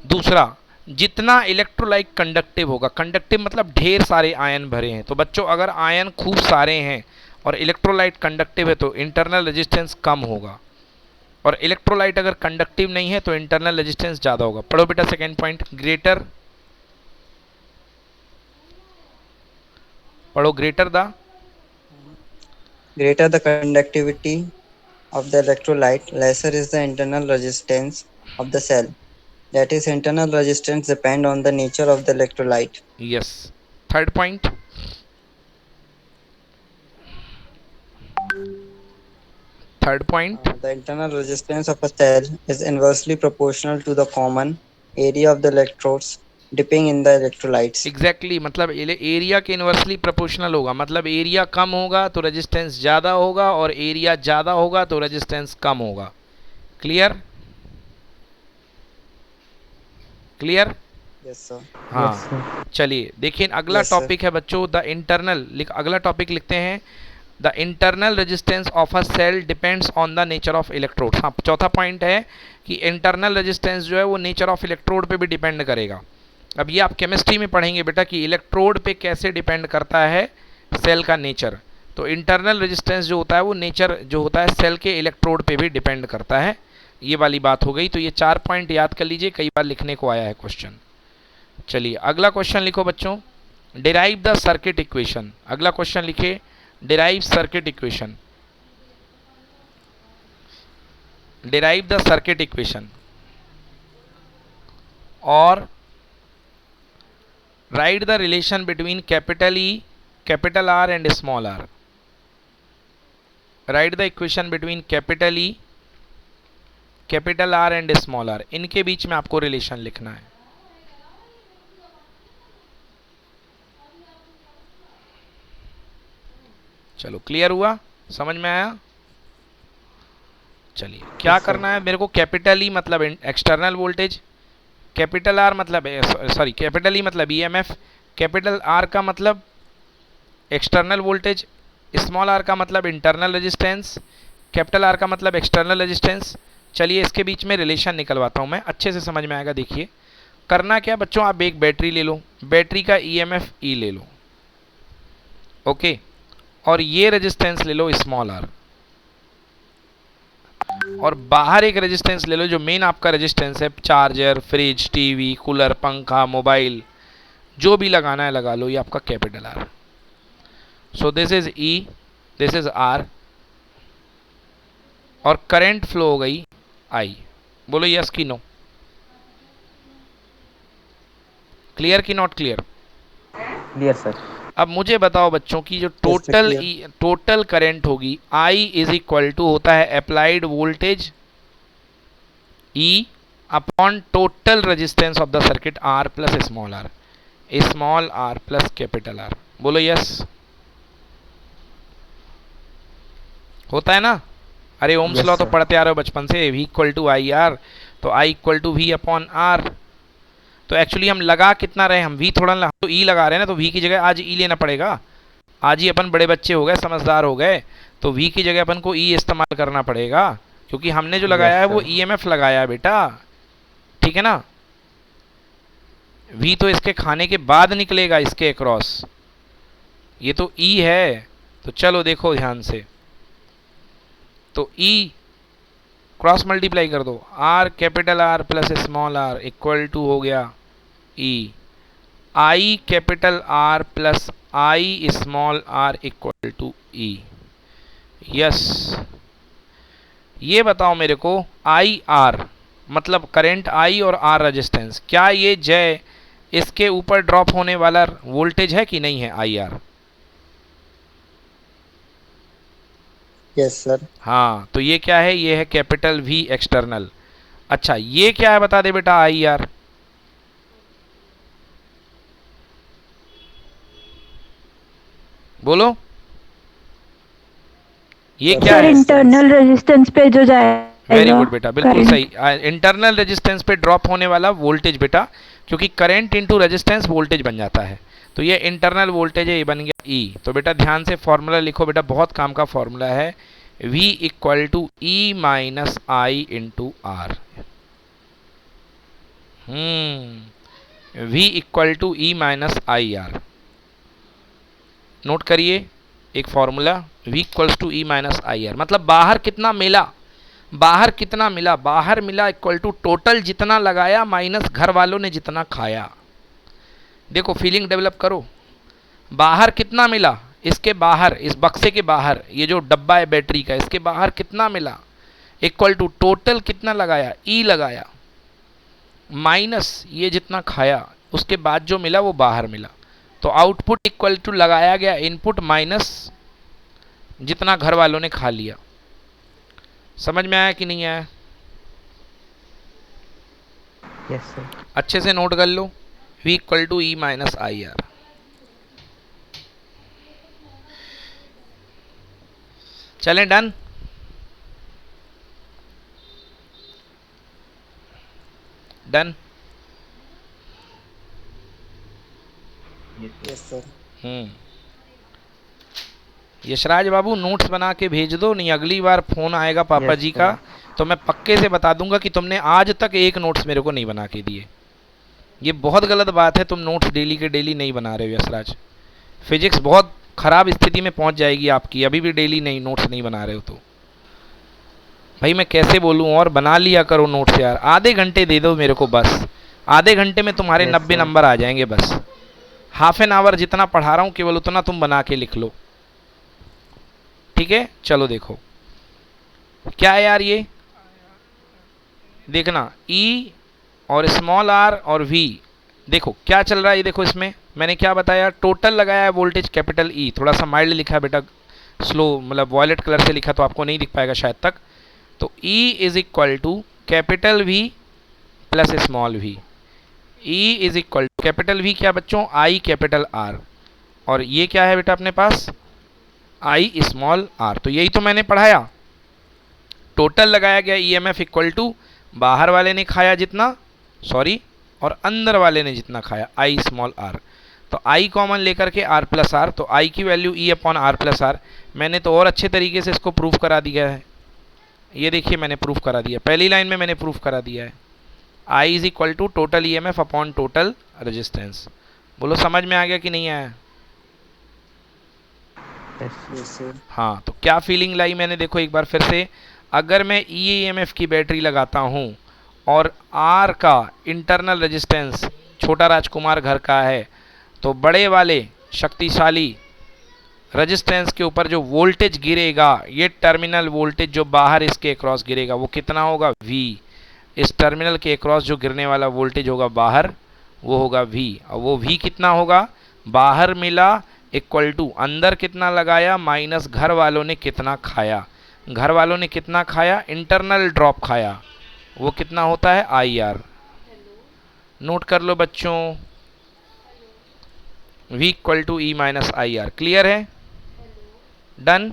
दूसरा, जितना इलेक्ट्रोलाइट कंडक्टिव होगा, कंडक्टिव मतलब ढेर सारे आयन भरे हैं। तो बच्चों अगर आयन खूब सारे हैं और इलेक्ट्रोलाइट कंडक्टिव है तो इंटरनल रेजिस्टेंस कम होगा, और इलेक्ट्रोलाइट अगर कंडक्टिव नहीं है तो इंटरनल रेजिस्टेंस ज़्यादा होगा। पढ़ो बेटा सेकेंड पॉइंट। ग्रेटर, पढ़ो। Greater the greater the conductivity of the electrolyte, lesser is the internal resistance of the cell. That is, internal resistance depend on the nature of the electrolyte. Yes, third point, third point, The internal resistance of a cell is inversely proportional to the common area of the electrodes dipping in the electrolytes. Exactly, मतलब area के inversely proportional होगा, मतलब area कम होगा तो resistance ज़्यादा होगा और area ज़्यादा होगा तो रेजिस्टेंस कम होगा। क्लियर? क्लियर? Yes, sir. हाँ, Yes, sir. चलिए देखिए अगला Yes, sir. टॉपिक है बच्चों द इंटरनल, अगला टॉपिक लिखते हैं the internal resistance of a cell depends on the nature of electrode. हाँ, चौथा पॉइंट है कि इंटरनल रेजिस्टेंस जो है वो नेचर ऑफ इलेक्ट्रोड पे भी डिपेंड करेगा। अब ये आप केमिस्ट्री में पढ़ेंगे बेटा कि इलेक्ट्रोड पे कैसे डिपेंड करता है सेल का नेचर। तो इंटरनल रेजिस्टेंस जो होता है वो नेचर जो होता है सेल के इलेक्ट्रोड पे भी डिपेंड करता है। ये वाली बात हो गई। तो ये 4 पॉइंट याद कर लीजिए, कई बार लिखने को आया है क्वेश्चन। चलिए अगला क्वेश्चन लिखो बच्चों, डिराइव द सर्किट इक्वेशन। अगला क्वेश्चन लिखिए, derive circuit equation, derive the circuit equation और write the relation between capital E, capital R and small r. Write the equation between capital E, capital R and small r, इनके बीच में आपको relation लिखना है। चलो clear हुआ, समझ में आया? चलिए क्या करना है मेरे को, कैपिटल ई मतलब एक्सटर्नल वोल्टेज, कैपिटल आर मतलब सॉरी कैपिटल ई मतलब ईएमएफ, कैपिटल आर का मतलब एक्सटर्नल वोल्टेज, स्मॉल आर का मतलब इंटरनल रेजिस्टेंस, कैपिटल आर का मतलब एक्सटर्नल रेजिस्टेंस। चलिए इसके बीच में रिलेशन निकलवाता हूँ मैं, अच्छे से समझ में आएगा। देखिए करना क्या बच्चों, आप एक बैटरी ले लो, बैटरी का ईएमएफ ई ले लो, ओके, और ये रेजिस्टेंस ले लो स्मॉल आर, और बाहर एक रेजिस्टेंस ले लो जो मेन आपका रेजिस्टेंस है, चार्जर, फ्रिज, टीवी, कूलर, पंखा, मोबाइल, जो भी लगाना है लगा लो, ये आपका capital R. So this is E, this is R, और करंट फ्लो हो गई आई। बोलो यस कि नो? क्लियर कि नॉट क्लियर? Clear, sir. अब मुझे बताओ बच्चों की जो clear. टोटल करंट होगी I इज इक्वल टू होता है applied voltage E upon total resistance of the circuit R plus small r plus capital R। बोलो यस, होता है ना? अरे ओम्स Yes, लॉ तो sir. पढ़ते आ रहे हो बचपन से, V equal to I R, तो I equal to V upon R। तो एक्चुअली हम लगा कितना रहे, हम V थोड़ा तो E लगा रहे हैं ना, तो V की जगह आज E लेना पड़ेगा। आज ही अपन बड़े बच्चे हो गए, समझदार हो गए, तो V की जगह अपन को E इस्तेमाल करना पड़ेगा, क्योंकि हमने जो लगाया है वो EMF लगाया है बेटा, ठीक है ना? V तो इसके खाने के बाद निकलेगा इसके अक्रॉस, ये तो E है। तो चलो देखो ध्यान से, तो E क्रॉस मल्टीप्लाई कर दो, R capital R plus small r equal to हो गया E, I capital R plus I small r equal to E। Yes, ये बताओ मेरे को IR मतलब करंट I और R रेजिस्टेंस, क्या ये जय इसके ऊपर ड्रॉप होने वाला वोल्टेज है कि नहीं है IR? Yes, sir. हाँ, तो ये क्या है, ये है कैपिटल V एक्सटर्नल। अच्छा ये क्या है बता दे बेटा IR? बोलो ये क्या सर है? इंटरनल रेजिस्टेंस पे जो जाएगा। वेरी गुड बेटा, बिल्कुल current। सही। इंटरनल रेजिस्टेंस पे ड्रॉप होने वाला वोल्टेज बेटा, क्योंकि करंट इनटू रेजिस्टेंस वोल्टेज बन जाता है, तो ये इंटरनल वोल्टेज है, ये बन गया E। तो बेटा ध्यान से फॉर्मूला लिखो बेटा, बहुत काम का फॉर्मूला है, V equal to E minus I into R. V equal to E minus I R, note करिए एक formula, V equals to E minus I R, मतलब बाहर कितना मिला, बाहर कितना मिला, बाहर मिला इक्वल टू टोटल जितना लगाया माइनस घर वालों ने जितना खाया। देखो फीलिंग डेवलप करो, बाहर कितना मिला, इसके बाहर, इस बक्से के बाहर, ये जो डब्बा है बैटरी का, इसके बाहर कितना मिला इक्वल टू टोटल कितना लगाया, E लगाया। माइनस ये जितना खाया उसके बाद जो मिला वो बाहर मिला। तो आउटपुट इक्वल टू लगाया गया इनपुट माइनस जितना घर वालों ने खा लिया। समझ में आया कि नहीं आया? Yes sir. अच्छे से नोट कर लो, V equal to E minus I R. चलें, done. Done. Yes, sir. Yashraj बाबू नोट्स बना के भेज दो, नहीं अगली बार फोन आएगा पापा Yes, जी sir. का तो मैं पक्के से बता दूंगा कि तुमने आज तक एक नोट्स मेरे को नहीं बना के दिए। ये बहुत गलत बात है, तुम नोट्स डेली के डेली नहीं बना रहे हो यशराज। फिजिक्स बहुत खराब स्थिति में पहुंच जाएगी आपकी, अभी भी डेली नहीं नोट्स नहीं बना रहे हो तो भाई मैं कैसे बोलूं। और बना लिया करो नोट्स यार, आधे घंटे दे दो मेरे को बस, आधे घंटे में तुम्हारे Yes, 90 sir. नंबर आ जाएंगे बस। हाफ एन आवर जितना पढ़ा रहा हूँ केवल उतना तुम बना के लिख लो, ठीक है? चलो देखो क्या है यार, ये देखना E और स्मॉल r और V, देखो क्या चल रहा है। ये देखो इसमें मैंने क्या बताया, टोटल लगाया है वोल्टेज कैपिटल E, थोड़ा सा माइल्ड लिखा है बेटा, स्लो मतलब वॉयलेट कलर से लिखा तो आपको नहीं दिख पाएगा शायद तक। तो E is equal to capital V plus small v। E is equal to capital V क्या बच्चों, I कैपिटल R, और ये क्या है बेटा अपने पास I स्मॉल r। तो यही तो मैंने पढ़ाया, टोटल लगाया गया EMF इक्वल टू बाहर वाले ने खाया जितना, सॉरी, और अंदर वाले ने जितना खाया I स्मॉल r। तो I कॉमन लेकर के R प्लस आर, तो I की वैल्यू E upon R plus R. मैंने तो और अच्छे तरीके से इसको प्रूफ करा दिया है, ये देखिए मैंने प्रूफ करा दिया, पहली लाइन में मैंने प्रूफ करा दिया है। I is equal to total EMF upon total resistance. बोलो समझ में आ गया कि नहीं आया? Yes, sir. हाँ, तो क्या फीलिंग लाई मैंने, देखो एक बार फिर से, अगर मैं EMF की बैटरी लगाता हूँ और R का इंटरनल रेजिस्टेंस छोटा राजकुमार घर का है, तो बड़े वाले शक्तिशाली रेजिस्टेंस के ऊपर जो वोल्टेज गिरेगा, ये टर्मिनल वोल्टेज जो बाहर इसके अक्रॉस गिरेगा वो कितना होगा, V। इस टर्मिनल के अक्रॉस जो गिरने वाला वोल्टेज होगा बाहर वो होगा V, और वो V कितना होगा, बाहर मिला इक्वल टू अंदर कितना लगाया माइनस घर वालों ने कितना खाया। घर वालों ने कितना खाया, इंटरनल ड्रॉप खाया, वो कितना होता है IR। नोट कर लो बच्चों, V equal to E minus IR। Clear है? डन?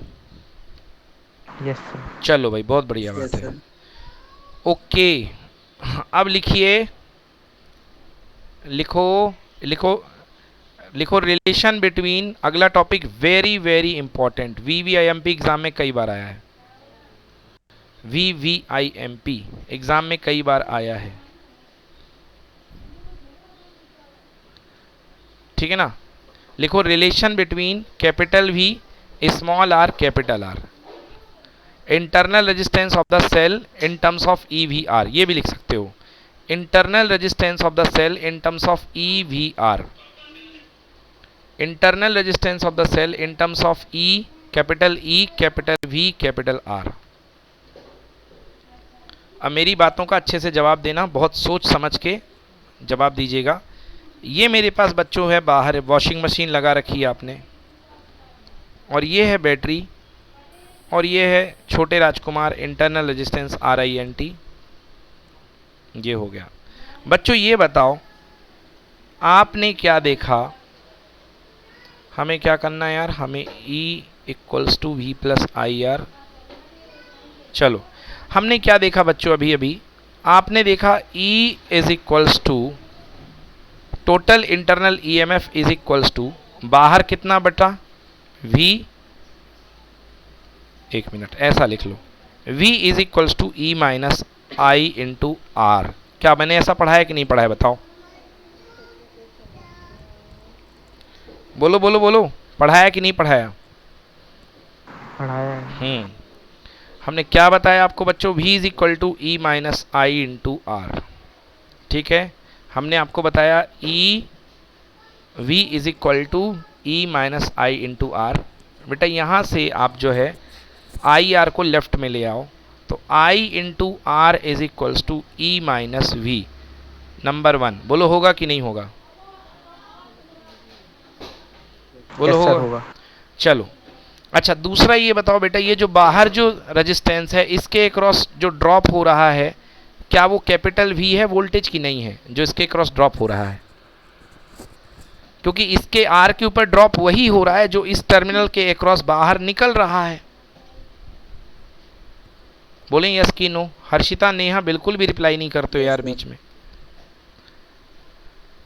Yes sir. चलो भाई बहुत बढ़िया Yes, बात है। sir. ओके, अब लिखिए, लिखो लिखो लिखो रिलेशन बिटवीन, अगला topic very very important, VVIMP exam में कई बार आया है, VVIMP एग्जाम में कई बार आया है, ठीक है ना? लिखो relation between capital V small r capital R, internal resistance of the cell in terms of EVR। ये भी लिख सकते हो, internal resistance of the cell in terms of EVR, internal resistance of the cell in terms of E capital V capital R। अब मेरी बातों का अच्छे से जवाब देना, बहुत सोच समझ के जवाब दीजिएगा। ये मेरे पास बच्चों है, बाहर वॉशिंग मशीन लगा रखी है आपने, और ये है बैटरी, और ये है छोटे राजकुमार इंटरनल रेजिस्टेंस RINT। ये हो गया बच्चों। ये बताओ आपने क्या देखा, हमें क्या करना है यार, हमें E equals to V plus IR। चलो हमने क्या देखा बच्चों, अभी अभी आपने देखा E is equals to total internal EMF is equals to बाहर कितना बटा V, एक मिनट ऐसा लिख लो, V is equals to E minus I into R। क्या मैंने ऐसा पढ़ाया कि नहीं पढ़ाया बताओ, बोलो बोलो बोलो, पढ़ाया कि नहीं पढ़ाया? पढ़ाया है। हमने क्या बताया आपको बच्चों, V is equal to E minus I into R, ठीक है? हमने आपको बताया V is equal to E minus I into R। बेटा यहाँ से आप जो है IR को लेफ्ट में ले आओ, तो I into R is equals to E minus V। Number 1 बोलो होगा कि नहीं होगा? बोलो यस सर होगा। होगा। चलो अच्छा, दूसरा ये बताओ बेटा, ये जो बाहर जो रेजिस्टेंस है इसके क्रॉस जो ड्रॉप हो रहा है, क्या वो कैपिटल वी है वोल्टेज की नहीं है, जो इसके क्रॉस ड्रॉप हो रहा है? क्योंकि इसके आर के ऊपर ड्रॉप वही हो रहा है जो इस टर्मिनल के अक्रॉस बाहर निकल रहा है। बोलें यस की नो? हर्षिता नेहा बिल्कुल भी रिप्लाई नहीं करते हो यार बीच में।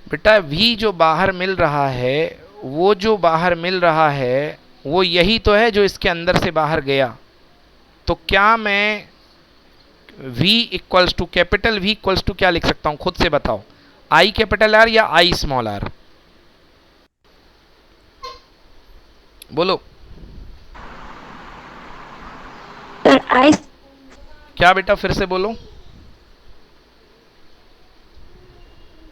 बेटा वी जो बाहर मिल रहा है, वो जो बाहर मिल रहा है वो यही तो है जो इसके अंदर से बाहर गया। तो क्या मैं v equals to capital V equals to क्या लिख सकता हूं, खुद से बताओ? I कैपिटल R या I स्मॉल r? बोलो सर आई क्या बेटा, फिर से बोलो।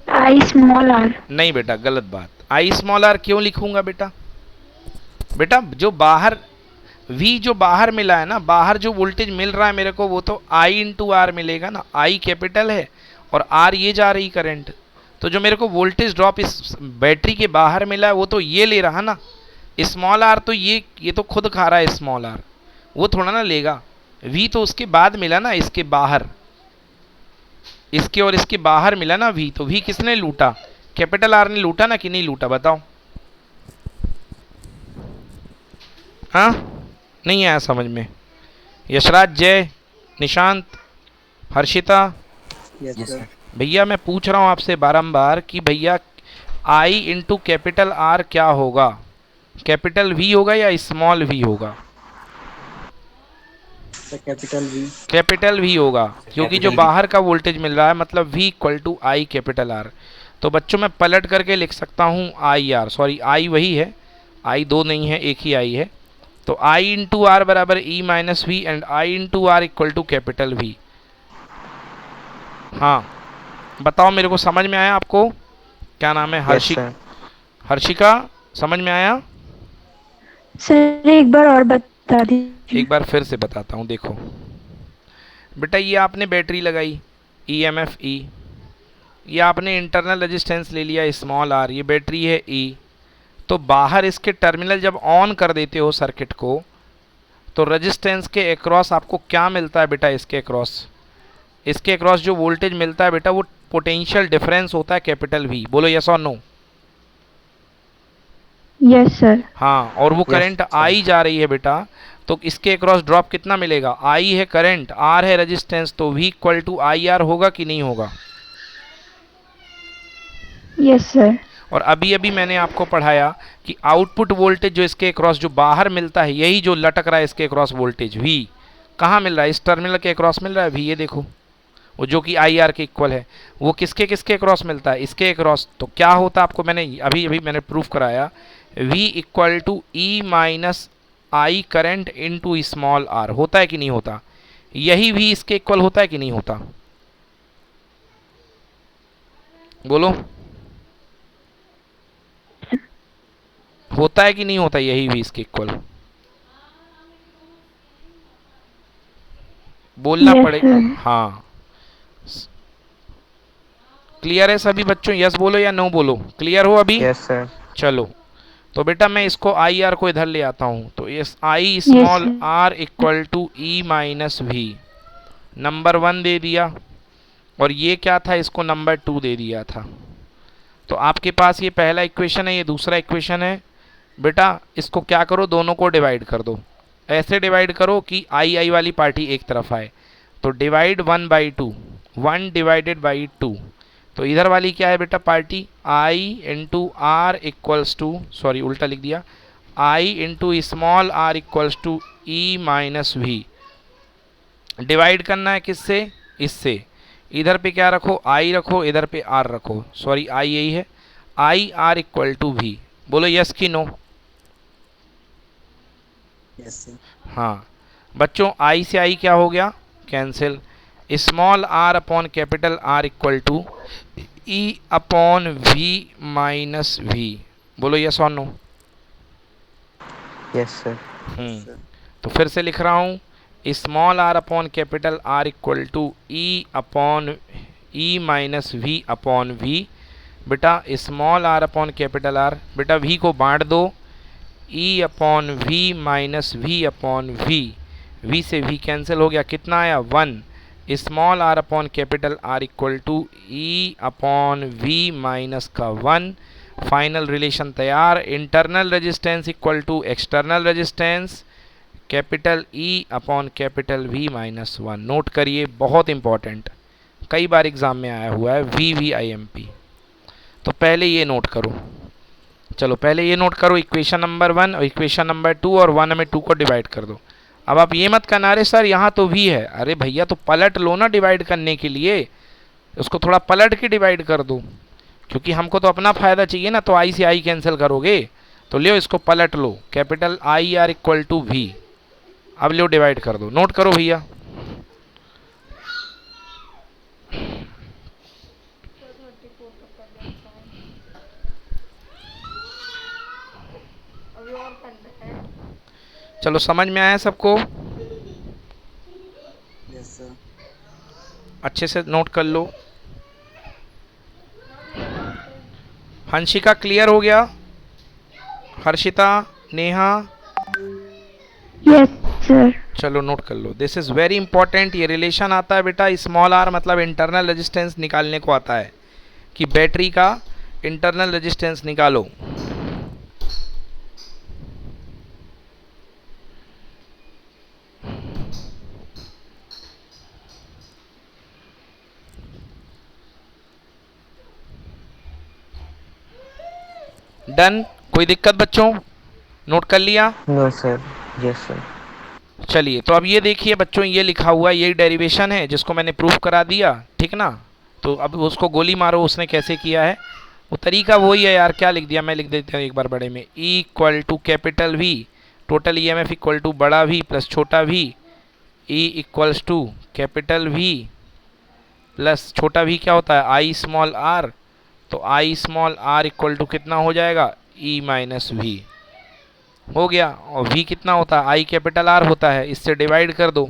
I small R. नहीं बेटा, गलत बात। I स्मॉल r क्यों लिखूंगा बेटा? बेटा जो बाहर V जो बाहर मिला है ना, बाहर जो वोल्टेज मिल रहा है मेरे को, वो तो I इंटू आर मिलेगा ना। I कैपिटल है और R ये जा रही करंट, तो जो मेरे को वोल्टेज ड्रॉप इस बैटरी के बाहर मिला है वो तो ये ले रहा ना। स्मॉल आर तो ये तो खुद खा रहा है स्मॉल आर, वो थोड़ा ना लेगा। V तो उसके बाद मिला ना, इसके बाहर, इसके और इसके बाहर मिला ना V, तो V किसने लूटा? कैपिटल आर ने लूटा ना कि नहीं लूटा, बताओ। हाँ नहीं आया समझ में? यशराज, जय, Nishant, Harshita, Yes, Yes, sir. sir. भैया मैं पूछ रहा हूँ आपसे बारंबार कि भैया I इंटू कैपिटल आर क्या होगा? कैपिटल V होगा या स्मॉल v होगा? The capital V. Capital V होगा, क्योंकि जो capital V. बाहर का वोल्टेज मिल रहा है मतलब V equal to I capital R. तो बच्चों मैं पलट करके लिख सकता हूँ आई आर, सॉरी आई वही है, आई दो नहीं है, एक ही आई है। तो आई इंटू आर बराबर E minus V and I into R equal to capital V. हाँ बताओ, मेरे को समझ में आया आपको? क्या नाम है? Yes sir. हर्षिका, समझ में आया? सर एक बार और बता दीजिए। एक बार फिर से बताता हूँ, देखो बेटा, ये आपने बैटरी लगाई ई एम एफ ई, ये आपने इंटरनल रेजिस्टेंस ले लिया स्मॉल आर, ये बैटरी है ई। तो बाहर इसके टर्मिनल जब ऑन कर देते हो सर्किट को, तो रेजिस्टेंस के अक्रॉस आपको क्या मिलता है बेटा? इसके अक्रॉस, इसके अक्रॉस जो वोल्टेज मिलता है बेटा, वो पोटेंशियल डिफरेंस होता है कैपिटल वी। बोलो यस और नो? Yes sir. हाँ, और वो Yes, करंट sir. आई जा रही है बेटा, तो इसके अक्रॉस ड्रॉप कितना मिलेगा? आई है करंट, आर है रेजिस्टेंस, तो V equal to I R होगा कि नहीं होगा? Yes sir. और अभी अभी मैंने आपको पढ़ाया कि आउटपुट वोल्टेज जो इसके अक्रॉस जो बाहर मिलता है, यही जो लटक रहा है इसके अक्रॉस वोल्टेज V, कहाँ मिल रहा है? इस टर्मिनल के अक्रॉस मिल रहा है V, ये देखो, वो जो कि आई आर के इक्वल है। वो किसके किसके अक्रॉस मिलता है? इसके अक्रॉस। तो क्या होता है आपको, मैंने अभी अभी मैंने प्रूफ कराया, V equal to E minus I current into small R, होता है कि नहीं होता? यही V इसके इक्वल होता है कि नहीं होता? बोलो, होता है कि नहीं होता यही V इसके इक्वल? बोलना Yes, पड़ेगा। sir. हाँ क्लियर है सभी बच्चों? यस बोलो या नो बोलो? क्लियर हो अभी? Yes sir. चलो, तो बेटा मैं इसको आई आर को इधर ले आता हूँ, तो इस I small sir. R equal to E minus V, number 1 दे दिया, और ये क्या था? इसको नंबर 2 दे दिया था। तो आपके पास ये पहला इक्वेशन है, ये दूसरा इक्वेशन है। बेटा इसको क्या करो, दोनों को डिवाइड कर दो। ऐसे डिवाइड करो कि आई आई वाली पार्टी एक तरफ आए। तो डिवाइड 1/2, 1 डिवाइडेड बाई 2। तो इधर वाली क्या है बेटा party? I into R equals to, sorry उल्टा लिख दिया, I into small r equals to E minus V. Divide करना है किससे? इससे। इधर पे क्या रखो? आई रखो, इधर पे आर रखो, सॉरी आई यही है, I R equal to V. बोलो यस की नो? Yes, sir. हाँ बच्चों, आई से आई क्या हो गया? Cancel. Small are upon capital R equal to E upon V minus V. बोलो यस और नो? Yes sir. तो फिर से लिख रहा हूँ, small are upon capital R equal to E upon E minus V upon V. बेटा small are upon capital R, बेटा वी को बांट दो, E upon V minus V upon V, V से वी कैंसिल हो गया, कितना आया 1। Small are upon capital R equal to E upon V minus का 1। फाइनल रिलेशन तैयार, internal resistance equal to external resistance, capital E upon capital V minus 1। Note करिए, बहुत important, कई बार एग्जाम में आया हुआ है V V I M P. तो पहले ये नोट करो, चलो पहले ये नोट करो, इक्वेशन नंबर 1 और इक्वेशन नंबर 2 और 1 में 2 को डिवाइड कर दो। अब आप ये मत करना अरे सर यहाँ तो v है, अरे भैया तो पलट लो ना डिवाइड करने के लिए, उसको थोड़ा पलट के डिवाइड कर दो, क्योंकि हमको तो अपना फायदा चाहिए ना, तो i से i कैंसिल करोगे, तो लियो इसको पलट लो, capital I R equal to V. अब लियो डिवाइड कर दो, नोट करो भैया। सर 34 तक कर दिया आंसर। अभी और करना है। चलो समझ में आया सबको, Yes, sir. अच्छे से नोट कर लो। हंशिका क्लियर हो गया, हर्षिता, नेहा, यस सर। चलो नोट कर लो, दिस इज वेरी इंपॉर्टेंट। ये रिलेशन आता है बेटा, स्मॉल आर मतलब इंटरनल रेजिस्टेंस निकालने को आता है, कि बैटरी का इंटरनल रेजिस्टेंस निकालो। डन, कोई दिक्कत बच्चों, नोट कर लिया? No, sir. Yes, sir. चलिए, तो अब ये देखिए बच्चों, ये लिखा हुआ यही डेरिवेशन है जिसको मैंने प्रूफ करा दिया, ठीक ना। तो अब उसको गोली मारो उसने कैसे किया है, वो तरीका वही है यार, क्या लिख दिया, मैं लिख देता हूँ एक बार बड़े में, E equal to capital V, total EMF equal to बड़ा वी प्लस छोटा V, E equals to capital V plus छोटा वी क्या होता है आई स्मॉल आर, तो I small R equal to कितना हो जाएगा ई माइनस वी, हो गया। और v कितना होता है, आई कैपिटल आर होता है, इससे डिवाइड कर दो,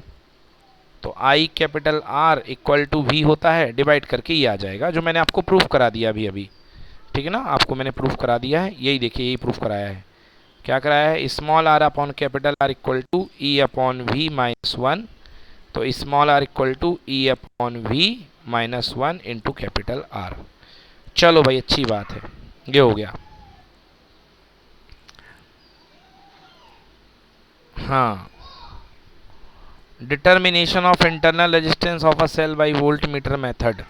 तो I capital R equal to V होता है, डिवाइड करके ये आ जाएगा, जो मैंने आपको प्रूफ करा दिया अभी अभी, ठीक है ना, आपको मैंने प्रूफ करा दिया है, यही देखिए यही प्रूफ कराया है। क्या कराया है, small are upon capital R equal to E upon V minus 1, तो small R equal to E upon V minus 1 into capital R. चलो भाई अच्छी बात है, ये हो गया। हाँ, determination of internal resistance of a cell by voltmeter method.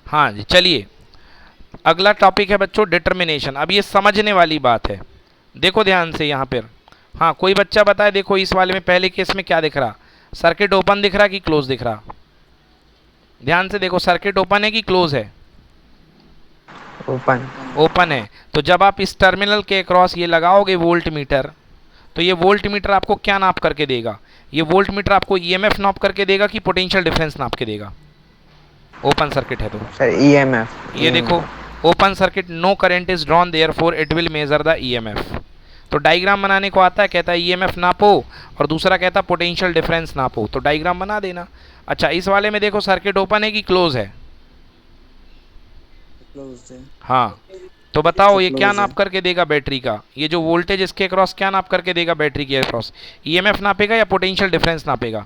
हाँ जी, चलिए अगला टॉपिक है बच्चों डिटर्मिनेशन। अब ये समझने वाली बात है, देखो ध्यान से यहाँ पर। हाँ, कोई बच्चा बताए, देखो इस वाले में पहले केस में क्या दिख रहा, सर्किट ओपन दिख रहा कि क्लोज दिख रहा, ध्यान से देखो, सर्किट ओपन है कि क्लोज है, Open. ओपन है। तो जब आप इस टर्मिनल के अक्रॉस ये लगाओगे वोल्ट मीटर, तो ये वोल्ट मीटर आपको क्या नाप करके देगा, ये वोल्ट मीटर आपको ईएमएफ नाप करके देगा कि पोटेंशियल डिफरेंस नाप के देगा, ओपन सर्किट है तो। Sir, EMF. ये देखो, open circuit, no current is drawn therefore it will measure the EMF. तो डायग्राम बनाने को आता है, कहता है ईएमएफ नापो, और दूसरा कहता है पोटेंशियल डिफरेंस नापो, तो डायग्राम बना देना। अच्छा, इस वाले में देखो सर्किट ओपन है कि क्लोज है, Closed है। हाँ, तो बताओ ये close क्या है। नाप करके देगा बैटरी का, ये जो वोल्टेज इसके अक्रॉस क्या नाप करके देगा बैटरी के अक्रॉस, ईएमएफ नापेगा या पोटेंशियल डिफरेंस नापेगा?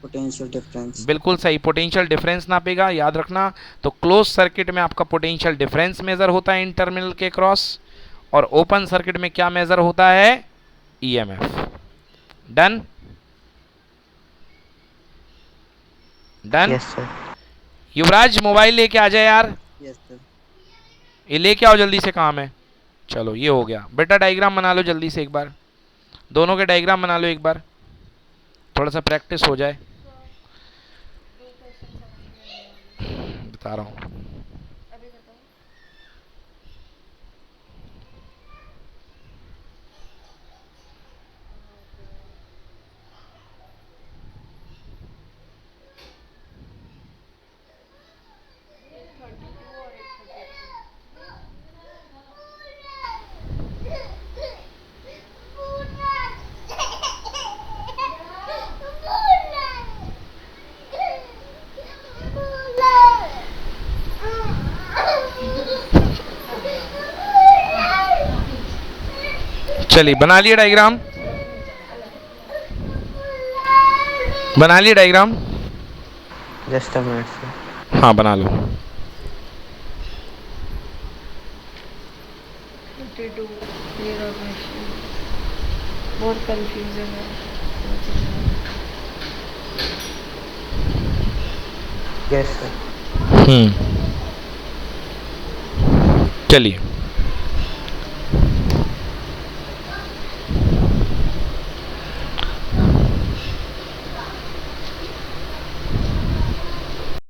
Potential difference। बिल्कुल सही, पोटेंशियल डिफरेंस नापेगा, याद रखना। तो क्लोज सर्किट में आपका पोटेंशियल डिफरेंस मेजर होता है इन टर्मिनल के क्रॉस, और ओपन सर्किट में क्या मेजर होता है, EMF. Done done. Yes, sir. युवराज मोबाइल लेके आ जाए यार, Yes, sir। ये लेके आओ जल्दी से, काम है। चलो ये हो गया बेटा, डायग्राम बना लो जल्दी से एक बार, दोनों के डायग्राम बना लो एक बार, थोड़ा सा प्रैक्टिस हो जाए। बता रहा हूँ, अभी बताओ। चलिए बना लिए डायग्राम, बना लिए diagram. Just a minute, sir. हाँ बना लो। 52 clear of machine बहुत कंफ्यूजन है। Yes, sir. चलिए